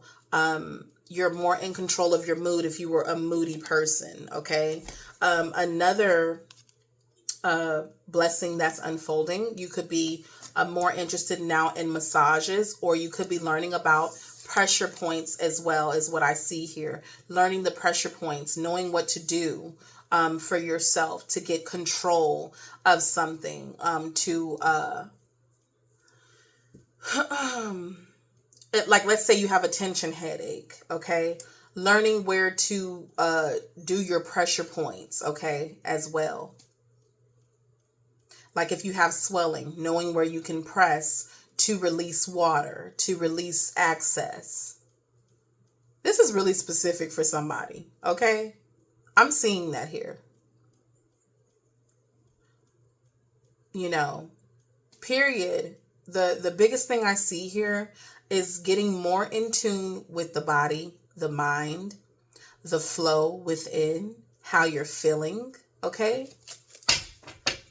You're more in control of your mood if you were a moody person, okay? Another blessing that's unfolding, you could be more interested now in massages, or you could be learning about pressure points as well, is what I see here. Learning the pressure points, knowing what to do for yourself to get control of something, like let's say you have a tension headache, okay? Learning where to do your pressure points, okay, as well. Like if you have swelling, knowing where you can press to release water, to release access. This is really specific for somebody, okay? I'm seeing that here. You know, period. The biggest thing I see here is getting more in tune with the body, the mind, the flow within, how you're feeling, okay?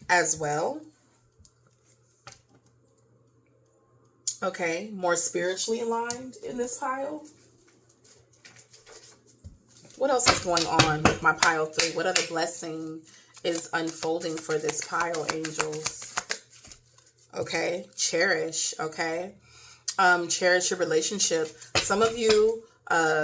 As well. Okay, more spiritually aligned in this pile. What else is going on with my pile 3? What other blessing is unfolding for this pile, angels? Okay, cherish, okay? Cherish your relationship. Some of you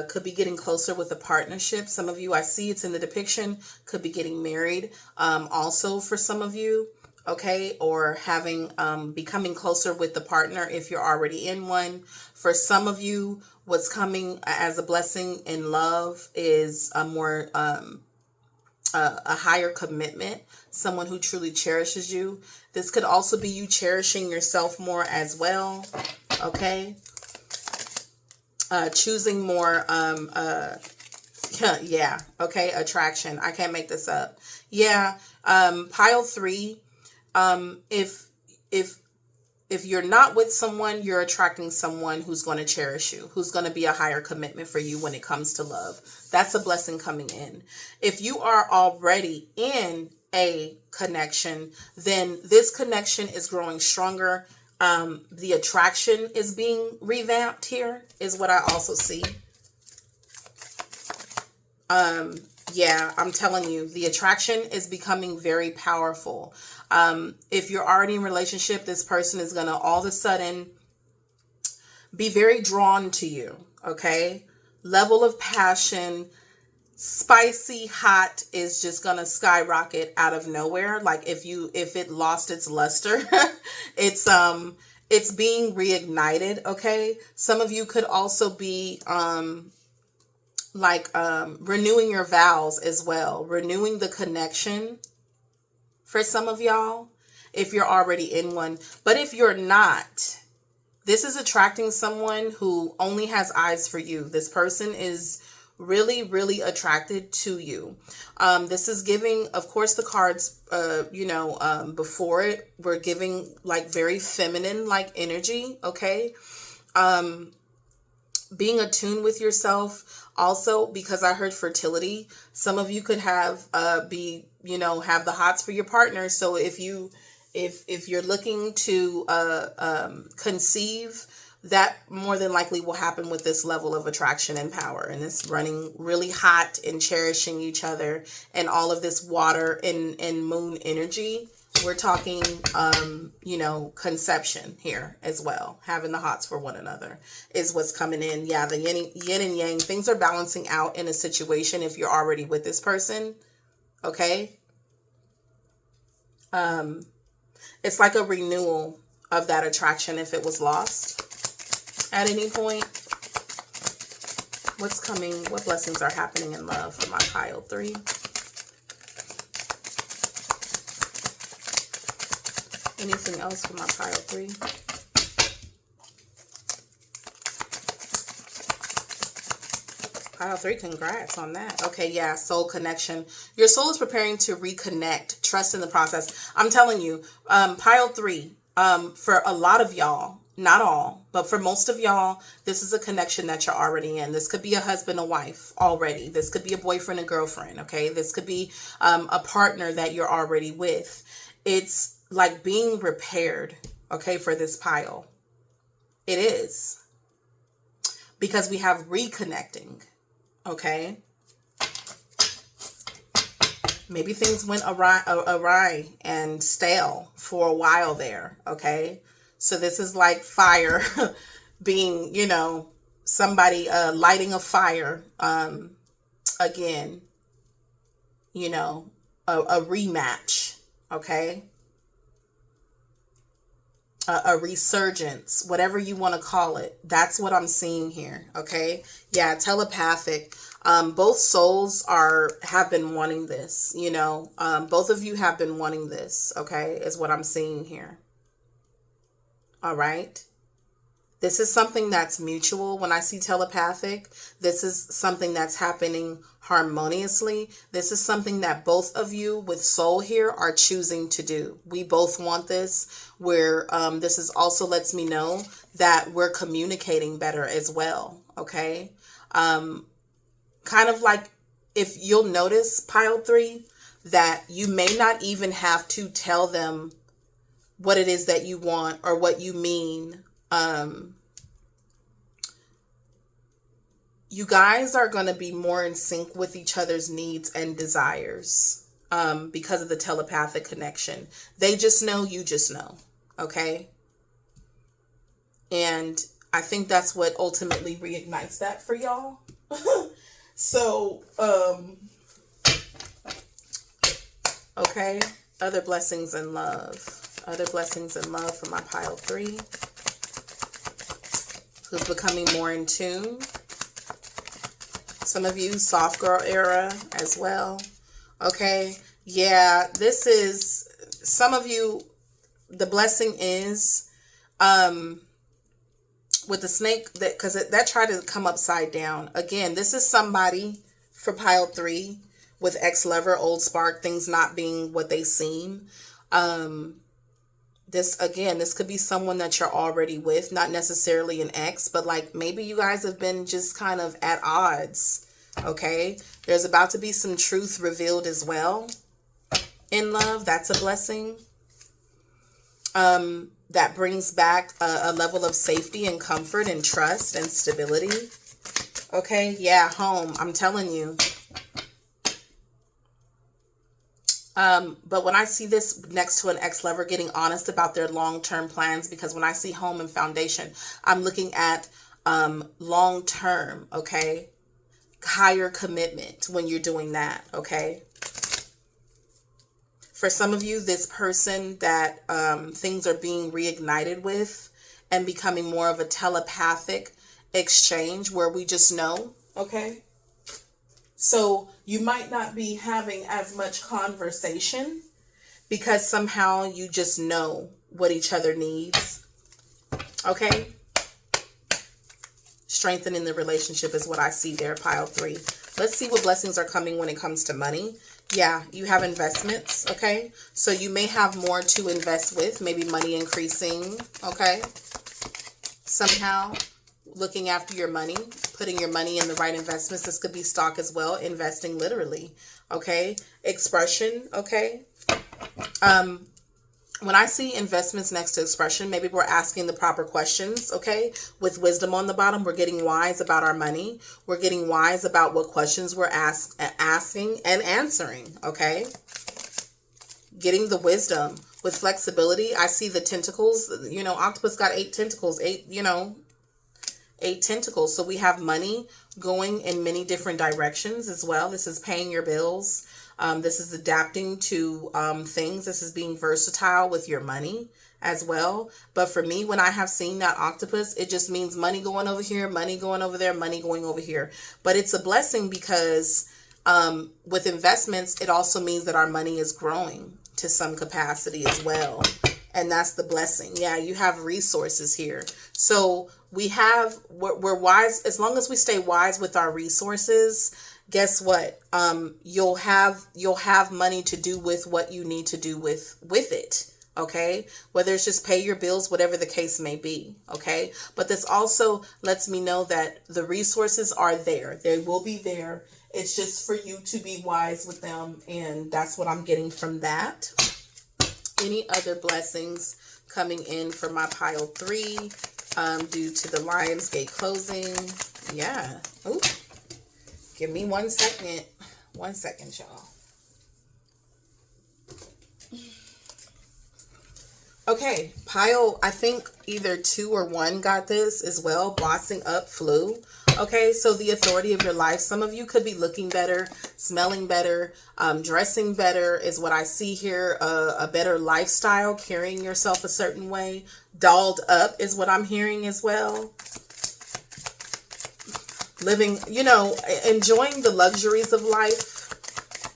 could be getting closer with a partnership. Some of you, I see it's in the depiction, could be getting married. Also for some of you, okay, or having becoming closer with the partner if you're already in one. For some of you, what's coming as a blessing in love is a more a higher commitment, someone who truly cherishes you. This could also be you cherishing yourself more as well, okay? Choosing more yeah, okay, attraction. I can't make this up. Yeah, pile 3. If if you're not with someone, you're attracting someone who's going to cherish you, who's going to be a higher commitment for you when it comes to love. That's a blessing coming in. If you are already in a connection, then this connection is growing stronger. The attraction is being revamped here, is what I also see. Yeah, I'm telling you, the attraction is becoming very powerful. If you're already in a relationship, this person is going to all of a sudden be very drawn to you. Okay. Level of passion, spicy hot, is just going to skyrocket out of nowhere. Like if it lost its luster, it's being reignited. Okay. Some of you could also be, renewing your vows as well, renewing the connection for some of y'all, if you're already in one. But if you're not, this is attracting someone who only has eyes for you. This person is really, really attracted to you. This is giving, of course, the cards, before it, we're giving like very feminine like energy. Okay. Being attuned with yourself also, because I heard fertility. Some of you could have have the hots for your partner. So if you're looking to conceive, that more than likely will happen with this level of attraction and power, and this running really hot and cherishing each other, and all of this water and moon energy. We're talking, conception here as well. Having the hots for one another is what's coming in. Yeah, the yin and yang. Things are balancing out in a situation if you're already with this person. Okay. It's like a renewal of that attraction if it was lost at any point. What's coming? What blessings are happening in love for my pile 3? Anything else for my pile 3? Pile 3, congrats on that. Okay, yeah, soul connection. Your soul is preparing to reconnect. Trust in the process. I'm telling you, pile 3, for a lot of y'all, not all, but for most of y'all, this is a connection that you're already in. This could be a husband, a wife already. This could be a boyfriend, a girlfriend, okay? This could be a partner that you're already with. It's like being repaired, okay, for this pile. It is. Because we have reconnecting, okay? Maybe things went awry and stale for a while there, okay? So this is like fire being, somebody lighting a fire again, a rematch, okay? A resurgence, whatever you want to call it. That's what I'm seeing here. Okay. Yeah. Telepathic. Both souls have been wanting this, both of you have been wanting this. Okay. Is what I'm seeing here. All right. This is something that's mutual. When I see telepathic, this is something that's happening harmoniously. This is something that both of you with soul here are choosing to do. We both want this, where this is also lets me know that we're communicating better as well. Okay. Kind of like, if you'll notice, pile 3, that you may not even have to tell them what it is that you want or what you mean. You guys are going to be more in sync with each other's needs and desires because of the telepathic connection. They just know, you just know. Okay. And I think that's what ultimately reignites that for y'all. So, okay. Other blessings in love. Other blessings in love for my pile 3. Who's becoming more in tune. Some of you, soft girl era as well. Okay. Yeah, this is, some of you, the blessing is, with the snake, that because that tried to come upside down. Again, this is somebody for pile 3 with ex-lover, old spark, things not being what they seem. This could be someone that you're already with, not necessarily an ex, but like maybe you guys have been just kind of at odds. Okay, there's about to be some truth revealed as well in love. That's a blessing. That brings back a level of safety and comfort and trust and stability. Okay, yeah, home, I'm telling you. But when I see this next to an ex-lover, getting honest about their long-term plans, because when I see home and foundation, I'm looking at long-term, okay? Higher commitment when you're doing that, okay? For some of you, this person that things are being reignited with and becoming more of a telepathic exchange where we just know, okay? So you might not be having as much conversation because somehow you just know what each other needs, okay? Strengthening the relationship is what I see there, pile 3. Let's see what blessings are coming when it comes to money. Yeah, you have investments, okay? So you may have more to invest with, maybe money increasing, okay? Somehow, looking after your money, putting your money in the right investments. This could be stock as well, investing literally, okay? Expression, okay? When I see investments next to expression, maybe we're asking the proper questions, okay? With wisdom on the bottom, we're getting wise about our money. We're getting wise about what questions we're asking and answering, okay? Getting the wisdom. With flexibility, I see the tentacles. You know, octopus got 8 tentacles, 8 tentacles. So we have money going in many different directions as well. This is paying your bills. This is adapting to things. This is being versatile with your money as well. But for me, when I have seen that octopus, it just means money going over here, money going over there, money going over here. But it's a blessing because with investments, it also means that our money is growing to some capacity as well. And that's the blessing. Yeah, you have resources here. So we're wise. As long as we stay wise with our resources, guess what? You'll have money to do with what you need to do with it. Okay. Whether it's just pay your bills, whatever the case may be. Okay. But this also lets me know that the resources are there. They will be there. It's just for you to be wise with them. And that's what I'm getting from that. Any other blessings coming in for my pile 3 due to the Lionsgate closing? Yeah. Ooh. Give me 1 second. 1 second, y'all. Okay, pile, I think either 2 or 1 got this as well. Bossing up flu. Okay, so the authority of your life. Some of you could be looking better, smelling better, dressing better is what I see here. A better lifestyle, carrying yourself a certain way. Dolled up is what I'm hearing as well. Living, enjoying the luxuries of life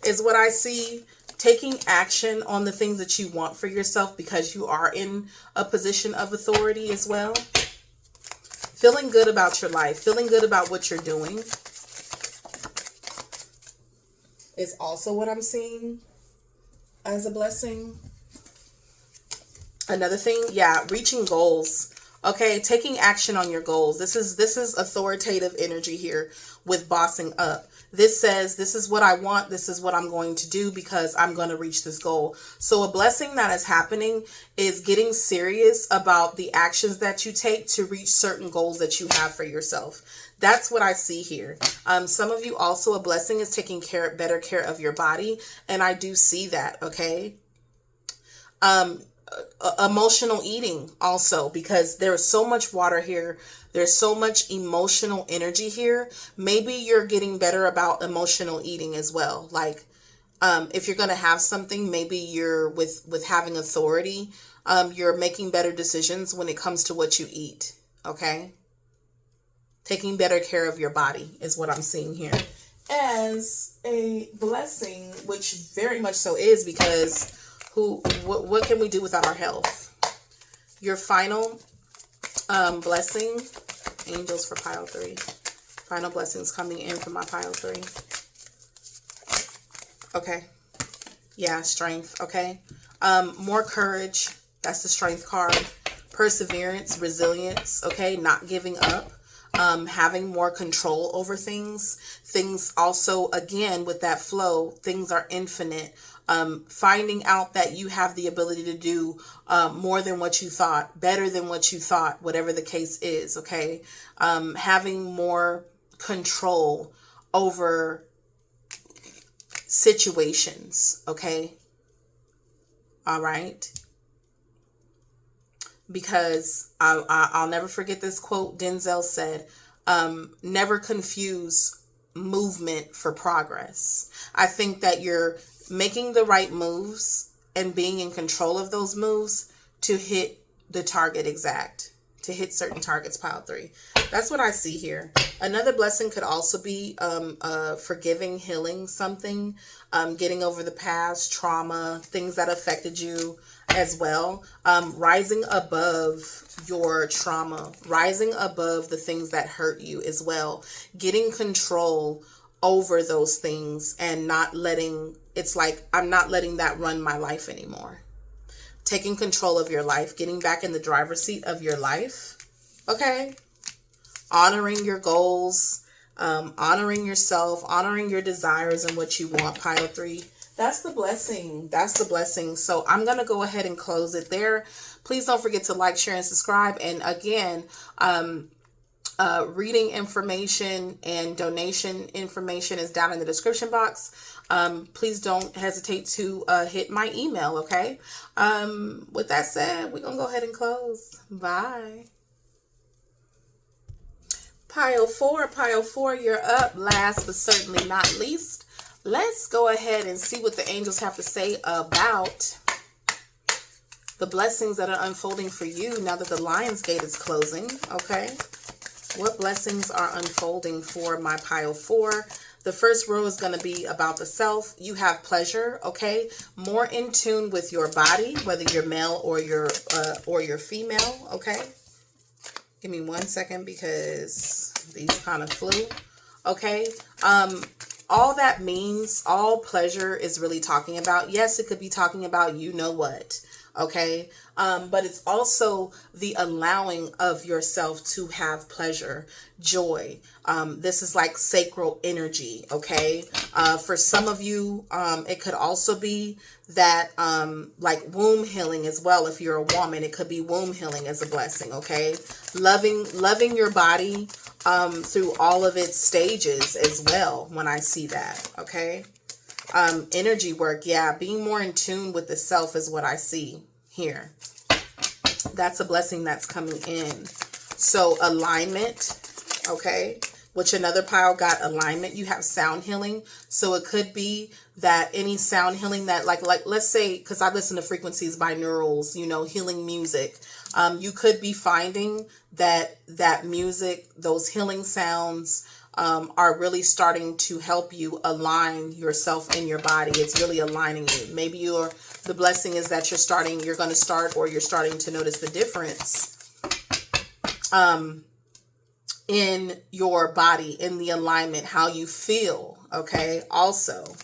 is what I see. Taking action on the things that you want for yourself because you are in a position of authority as well. Feeling good about your life. Feeling good about what you're doing is also what I'm seeing as a blessing. Another thing, yeah, reaching goals. Okay, taking action on your goals. This is authoritative energy here with bossing up. This says, this is what I want. This is what I'm going to do because I'm going to reach this goal. So a blessing that is happening is getting serious about the actions that you take to reach certain goals that you have for yourself. That's what I see here. Some of you also, a blessing is taking better care of your body. And I do see that, okay? Emotional eating also, because there's so much water here. There's so much emotional energy here. Maybe you're getting better about emotional eating as well. Like If you're going to have something, maybe you're with having authority, you're making better decisions when it comes to what you eat. Okay. Taking better care of your body is what I'm seeing here as a blessing, which very much so is, because what can we do without our health? Your final blessing, angels for pile 3. Final blessings coming in for my pile 3. Okay. Yeah, strength. Okay. More courage. That's the strength card. Perseverance, resilience. Okay. Not giving up. Having more control over things. Things also, again, with that flow, things are infinite. Finding out that you have the ability to do more than what you thought, better than what you thought, whatever the case is. Okay. Having more control over situations. Okay. All right. Because I'll never forget this quote Denzel said, never confuse movement for progress. I think that you're making the right moves and being in control of those moves to hit the target exact, to hit certain targets, pile 3. That's what I see here. Another blessing could also be forgiving, healing something, getting over the past trauma, things that affected you as well. Rising above your trauma, rising above the things that hurt you as well. Getting control over those things and not letting, it's like, I'm not letting that run my life anymore. Taking control of your life, getting back in the driver's seat of your life. Okay. Honoring your goals, honoring yourself, honoring your desires and what you want, pile 3. That's the blessing. That's the blessing. So I'm going to go ahead and close it there. Please don't forget to like, share, and subscribe. And again, reading information and donation information is down in the description box. Please don't hesitate to hit my email, okay? With that said, we're going to go ahead and close. Bye. Pile 4, you're up. Last but certainly not least, let's go ahead and see what the angels have to say about the blessings that are unfolding for you now that the Lion's Gate is closing, okay? What blessings are unfolding for my pile 4? The first row is going to be about the self. You have pleasure, okay? More in tune with your body, whether you're male or you're female, okay? Give me 1 second because these kind of flew. Okay. All that means, all pleasure is really talking about. Yes, it could be talking about you know what. Okay. But it's also the allowing of yourself to have pleasure, joy. This is like sacral energy. Okay. For some of you, it could also be that like womb healing as well. If you're a woman, it could be womb healing as a blessing. Okay. Loving your body through all of its stages as well when I see that. Okay. Energy work. Yeah. Being more in tune with the self is what I see here. That's a blessing that's coming in. So alignment. Okay. Which another pile got alignment. You have sound healing. So it could be that any sound healing that like let's say, because I listen to frequencies binaurals, you know, healing music. You could be finding that music, those healing sounds are really starting to help you align yourself and your body. It's really aligning you. Maybe the blessing is that you're starting to notice the difference in your body, in the alignment, how you feel. Okay. Also,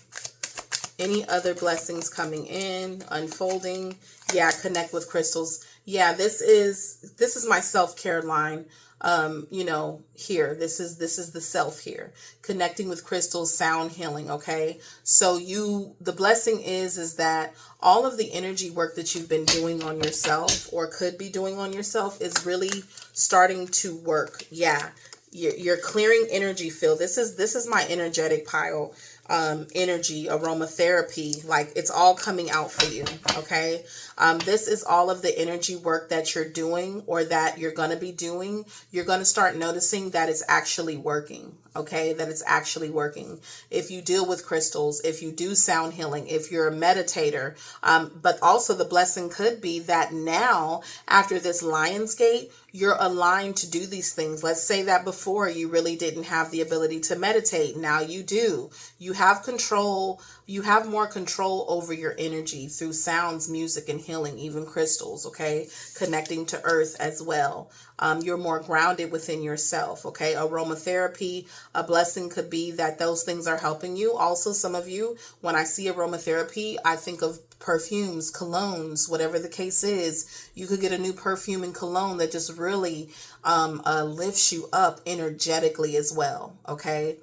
any other blessings coming in, unfolding? Yeah, connect with crystals. Yeah, this is my self-care line. You know, here, this is the self here, connecting with crystals, sound healing. Okay. So the blessing is that all of the energy work that you've been doing on yourself or could be doing on yourself is really starting to work. Yeah. You're clearing energy field. This is my energetic pile. energy, aromatherapy, like it's all coming out for you. Okay. This is all of the energy work that you're doing or that you're going to be doing. You're going to start noticing that it's actually working. Okay. That it's actually working. If you deal with crystals, if you do sound healing, if you're a meditator, but also the blessing could be that now after this Lionsgate, you're aligned to do these things. Let's say that before you really didn't have the ability to meditate. Now you do. You have control. You have more control over your energy through sounds, music, and healing, even crystals, okay? Connecting to earth as well. You're more grounded within yourself, okay? Aromatherapy, a blessing could be that those things are helping you. Also, some of you, when I see aromatherapy, I think of perfumes, colognes, whatever the case is. You could get a new perfume and cologne that just really lifts you up energetically as well, okay?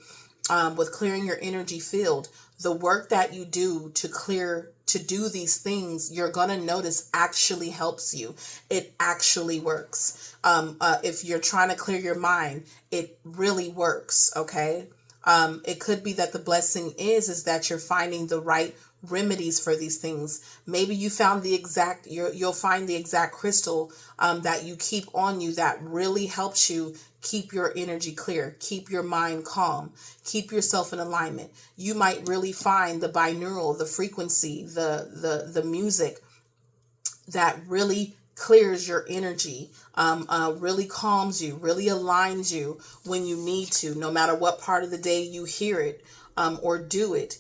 With clearing your energy field, the work that you do to do these things, you're going to notice actually helps you. It actually works. If you're trying to clear your mind, it really works. Okay. It could be that the blessing is that you're finding the right remedies for these things. Maybe you found you'll find the exact crystal that you keep on you that really helps you keep your energy clear, keep your mind calm, keep yourself in alignment. You might really find the binaural, the frequency, the music that really clears your energy, really calms you, really aligns you when you need to, no matter what part of the day you hear it or do it.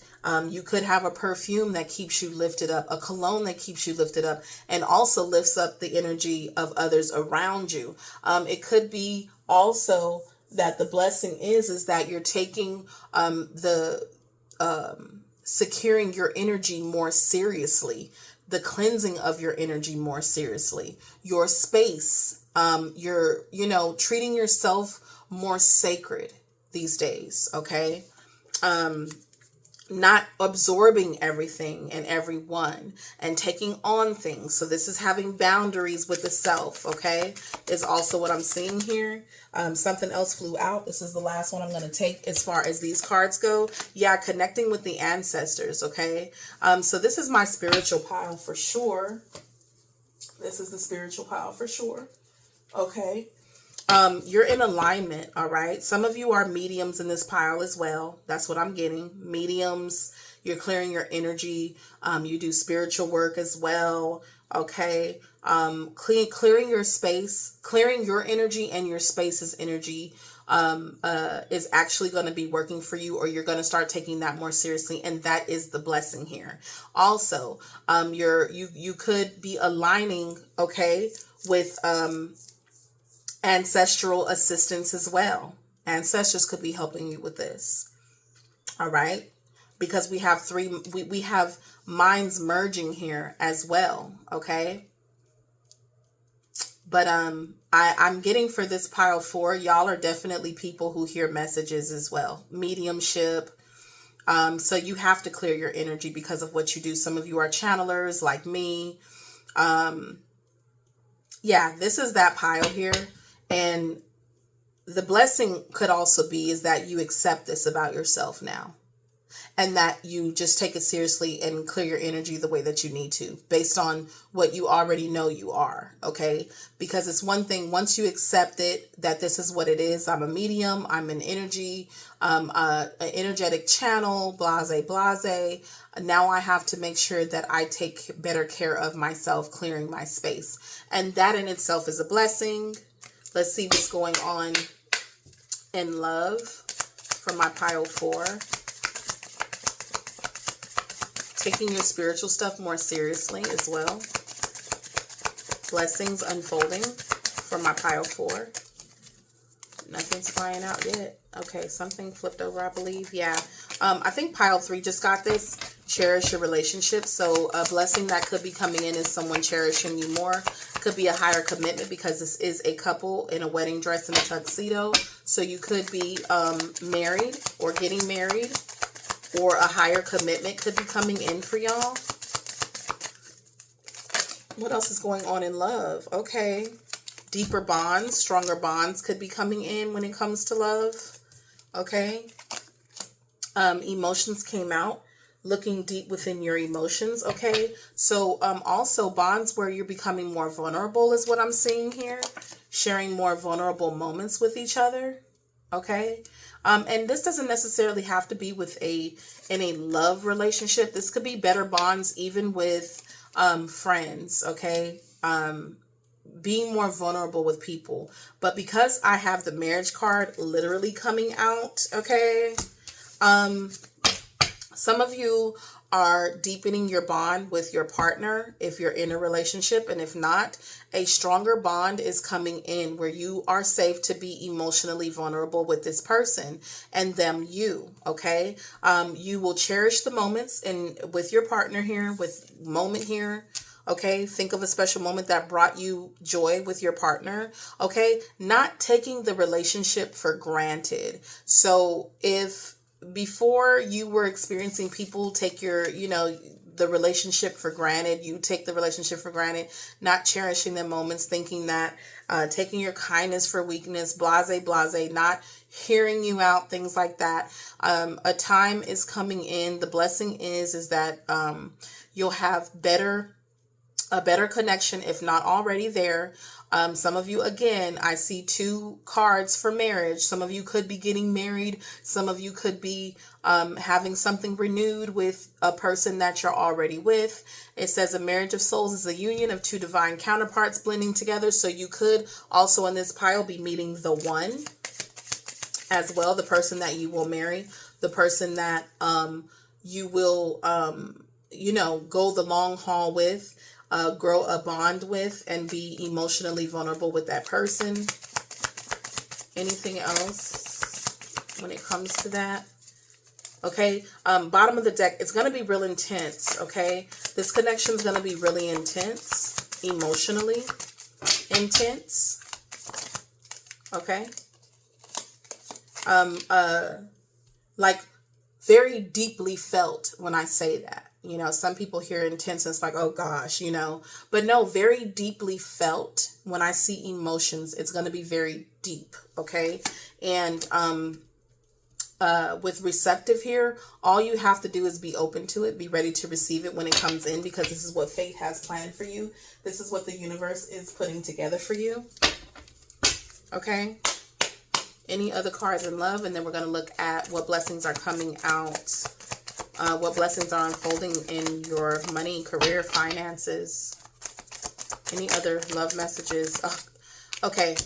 You could have a perfume that keeps you lifted up, a cologne that keeps you lifted up, and also lifts up the energy of others around you. It could be also that the blessing is that you're taking securing your energy more seriously, the cleansing of your energy more seriously, your space, you're, treating yourself more sacred these days. Okay. Not absorbing everything and everyone and taking on things. So this is having boundaries with the self, okay, is also what I'm seeing here. Something else flew out. This is the last one I'm going to take as far as these cards go. Yeah, connecting with the ancestors, okay. So this is my spiritual pile for sure. This is the spiritual pile for sure. Okay. You're in alignment, all right? Some of you are mediums in this pile as well. That's what I'm getting. Mediums, you're clearing your energy. You do spiritual work as well, okay? Clearing your space, clearing your energy and your space's energy is actually going to be working for you, or you're going to start taking that more seriously, and that is the blessing here. Also, you could be aligning, okay, with ancestral assistance as well. Ancestors could be helping you with this. All right. Because we have we have minds merging here as well. Okay. But I'm getting for this pile 4, y'all are definitely people who hear messages as well. Mediumship. So you have to clear your energy because of what you do. Some of you are channelers like me. Yeah, this is that pile here. And the blessing could also be is that you accept this about yourself now, and that you just take it seriously and clear your energy the way that you need to based on what you already know you are. Okay. Because it's one thing once you accept it, that this is what it is. I'm a medium. I'm an energy, an energetic channel, blase. Now I have to make sure that I take better care of myself, clearing my space. And that in itself is a blessing. Let's see what's going on in love for my pile 4. Taking your spiritual stuff more seriously as well. Blessings unfolding for my pile 4. Nothing's flying out yet. Okay, something flipped over, I believe. Yeah. I think pile 3 just got this. Cherish your relationship. So a blessing that could be coming in is someone cherishing you more. Could be a higher commitment because this is a couple in a wedding dress and a tuxedo. So you could be married or getting married, or a higher commitment could be coming in for y'all. What else is going on in love? Okay. Deeper bonds, stronger bonds could be coming in when it comes to love. Okay. Emotions came out. Looking deep within your emotions, okay? So also bonds where you're becoming more vulnerable is what I'm seeing here. Sharing more vulnerable moments with each other, okay? And this doesn't necessarily have to be in a love relationship. This could be better bonds even with friends, okay? Being more vulnerable with people. But because I have the marriage card literally coming out, okay? Some of you are deepening your bond with your partner if you're in a relationship, and if not, a stronger bond is coming in where you are safe to be emotionally vulnerable with this person and them you, okay? You will cherish the moments with your partner here, with moment here. Okay, think of a special moment that brought you joy with your partner. Okay, not taking the relationship for granted. So if before you were experiencing people take the relationship for granted, you take the relationship for granted, not cherishing the moments, thinking that taking your kindness for weakness, blase, not hearing you out, things like that. A time is coming in. The blessing is that you'll have a better connection, if not already there. Some of you, again, I see 2 cards for marriage. Some of you could be getting married. Some of you could be having something renewed with a person that you're already with. It says a marriage of souls is a union of 2 divine counterparts blending together. So you could also in this pile be meeting the one as well, the person that you will marry, the person that you will, go the long haul with. Grow a bond with and be emotionally vulnerable with that person. Anything else when it comes to that? Okay, bottom of the deck, it's going to be real intense, okay? This connection is going to be really intense, emotionally intense, okay? Like very deeply felt when I say that. Some people hear intense and it's like, oh gosh, but no, very deeply felt. When I see emotions, it's going to be very deep. Okay. And, with receptive here, all you have to do is be open to it, be ready to receive it when it comes in, because this is what fate has planned for you. This is what the universe is putting together for you. Okay. Any other cards in love? And then we're going to look at what blessings are coming out. What blessings are unfolding in your money, career, finances. Any other love messages? Oh, okay.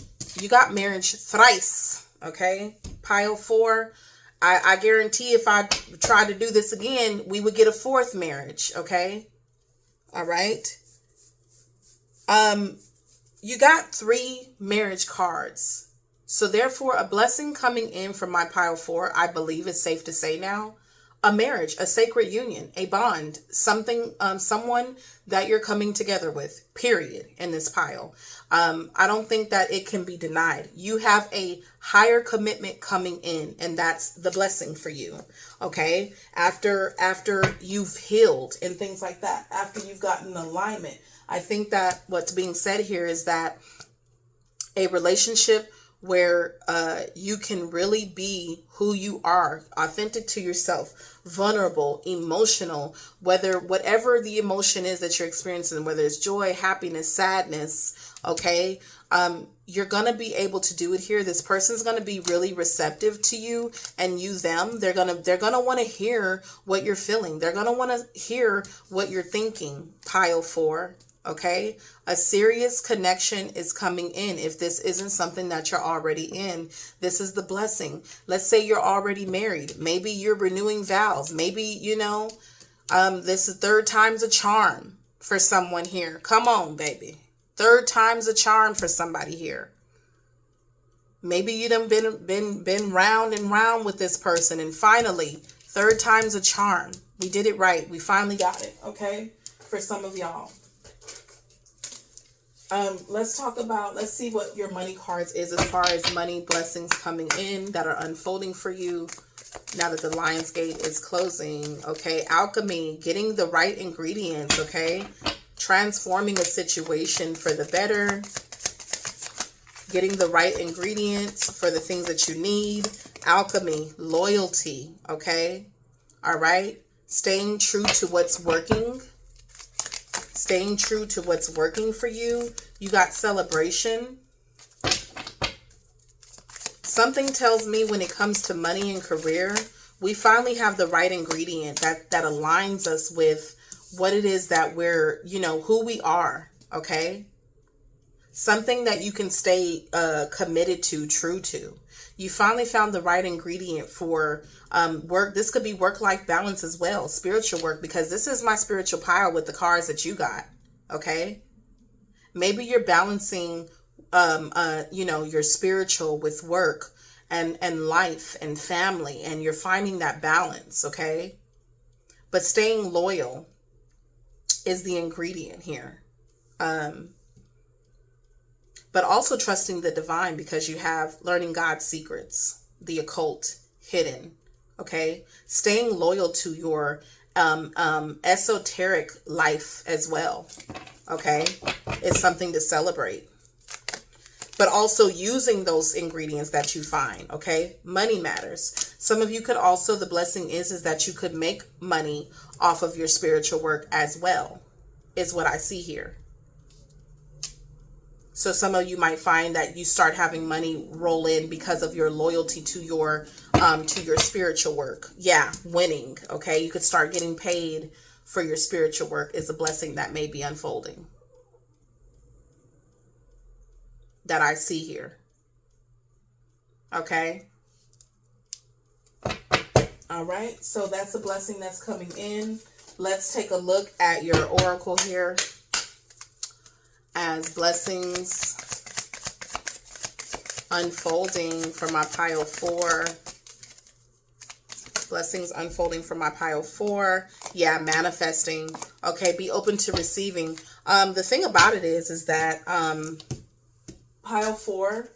You got marriage thrice. Okay. Pile 4. I guarantee if I tried to do this again, we would get a 4th marriage. Okay. All right. You got 3 marriage cards. So therefore, a blessing coming in from my pile 4, I believe is safe to say now. A marriage, a sacred union, a bond, something, someone that you're coming together with, period, in this pile. I don't think that it can be denied. You have a higher commitment coming in, and that's the blessing for you. Okay. After you've healed and things like that, after you've gotten alignment, I think that what's being said here is that a relationship where you can really be who you are, authentic to yourself, vulnerable, emotional, whatever the emotion is that you're experiencing, whether it's joy, happiness, sadness, okay, you're going to be able to do it here. This person's going to be really receptive to you, and you them. They're going to want to hear what you're feeling. They're going to want to hear what you're thinking. Pile 4. Okay, a serious connection is coming in. If this isn't something that you're already in, this is the blessing. Let's say you're already married. Maybe you're renewing vows. Maybe, this is 3rd time's a charm for someone here. Come on, baby. 3rd time's a charm for somebody here. Maybe you done been round and round with this person, and finally, 3rd time's a charm. We did it right. We finally got it. Okay, for some of y'all. Let's see what your money cards is as far as money blessings coming in that are unfolding for you now that the Lion's Gate is closing. Okay, alchemy, getting the right ingredients. Okay, transforming a situation for the better, getting the right ingredients for the things that you need, Alchemy, loyalty, okay? All right? Staying true to what's working. Staying true to what's working for you. You got celebration. Something tells me when it comes to money and career, we finally have the right ingredient that aligns us with what it is that we're, who we are, okay? Something that you can stay committed to, true to. You finally found the right ingredient for work. This could be work-life balance as well, spiritual work, because this is my spiritual pile with the cards that you got, okay? Maybe you're balancing your spiritual with work and life and family, and you're finding that balance, okay? But staying loyal is the ingredient here. But also trusting the divine, because you have learning God's secrets, the occult, hidden, okay? Staying loyal to your esoteric life as well, okay? It's something to celebrate. But also using those ingredients that you find, okay? Money matters. Some of you could also, the blessing is that you could make money off of your spiritual work as well, is what I see here. So some of you might find that you start having money roll in because of your loyalty to your spiritual work. Yeah, winning, okay? You could start getting paid for your spiritual work is a blessing that may be unfolding. That I see here. Okay. All right. So that's a blessing that's coming in. Let's take a look at your oracle here as blessings unfolding for my pile 4. Blessings unfolding for my pile 4. Yeah, manifesting. Okay, be open to receiving. The thing about it is that pile 4,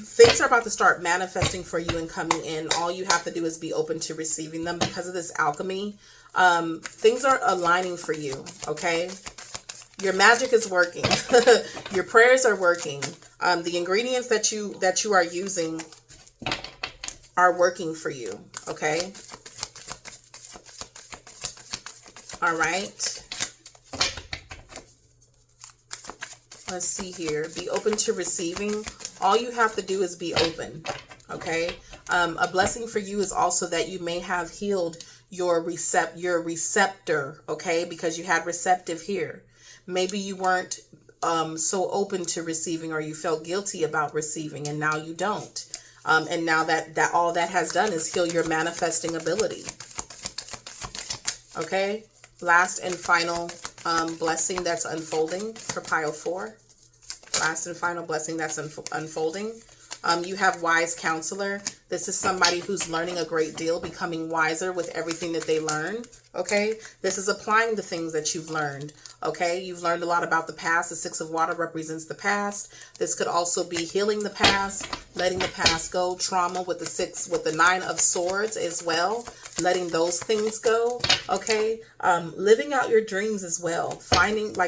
things are about to start manifesting for you and coming in. All you have to do is be open to receiving them because of this alchemy. Things are aligning for you, okay? Your magic is working. Your prayers are working. The ingredients that you are using are working for you, okay? All right. Let's see here. Be open to receiving. All you have to do is be open, okay? A blessing for you is also that you may have healed your receptor, okay? Because you had receptive here. Maybe you weren't so open to receiving, or you felt guilty about receiving, and now you don't. And now that all that has done is heal your manifesting ability. Okay? Last and final blessing that's unfolding for pile 4. Last and final blessing that's unfolding. You have wise counselor. This is somebody who's learning a great deal, becoming wiser with everything that they learn. Okay, this is applying the things that you've learned. Okay, you've learned a lot about the past. The 6 of water represents the past. This could also be healing the past, letting the past go. Trauma with the 9 of swords as well, letting those things go. Okay, living out your dreams as well,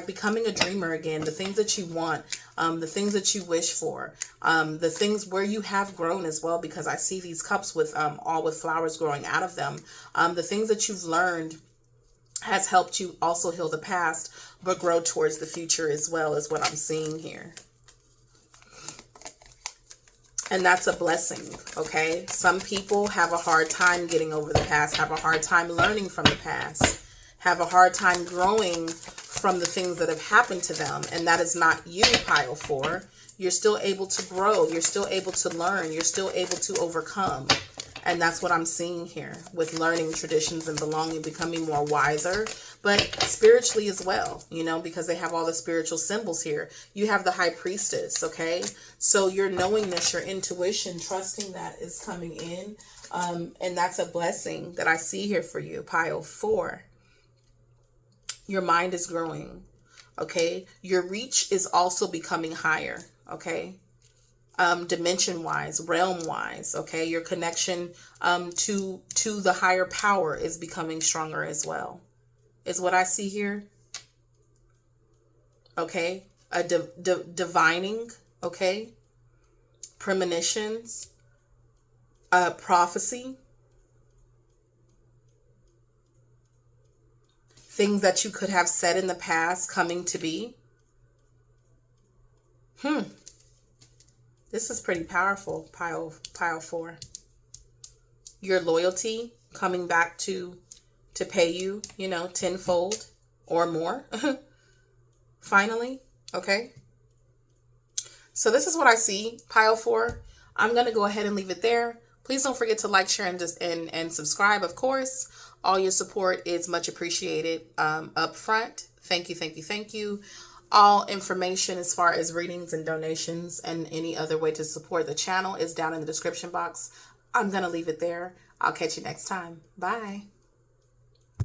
becoming a dreamer again. The things that you want, the things that you wish for, the things where you have grown as well, because I see these cups with all with flowers growing out of them. The things that you've learned has helped you also heal the past, but grow towards the future as well, is what I'm seeing here. And that's a blessing, okay? Some people have a hard time getting over the past, have a hard time learning from the past, have a hard time growing from the things that have happened to them. And that is not you, pile 4. You're still able to grow. You're still able to learn. You're still able to overcome. And that's what I'm seeing here with learning traditions and belonging, becoming more wiser, but spiritually as well, because they have all the spiritual symbols here. You have the high priestess, okay? So your knowingness, your intuition, trusting that is coming in. And that's a blessing that I see here for you, pile 4. Your mind is growing, okay? Your reach is also becoming higher, okay? Dimension wise, realm wise, okay? Your connection to the higher power is becoming stronger as well, is what I see here. Okay, a divining, okay? premonitions, prophecy, things that you could have said in the past coming to be. This is pretty powerful, pile 4. Your loyalty coming back to pay you, tenfold or more. Finally, okay? So this is what I see, pile 4. I'm going to go ahead and leave it there. Please don't forget to like, share, and subscribe, of course. All your support is much appreciated up front. Thank you, thank you, thank you. All information as far as readings and donations and any other way to support the channel is down in the description box. I'm going to leave it there. I'll catch you next time. Bye.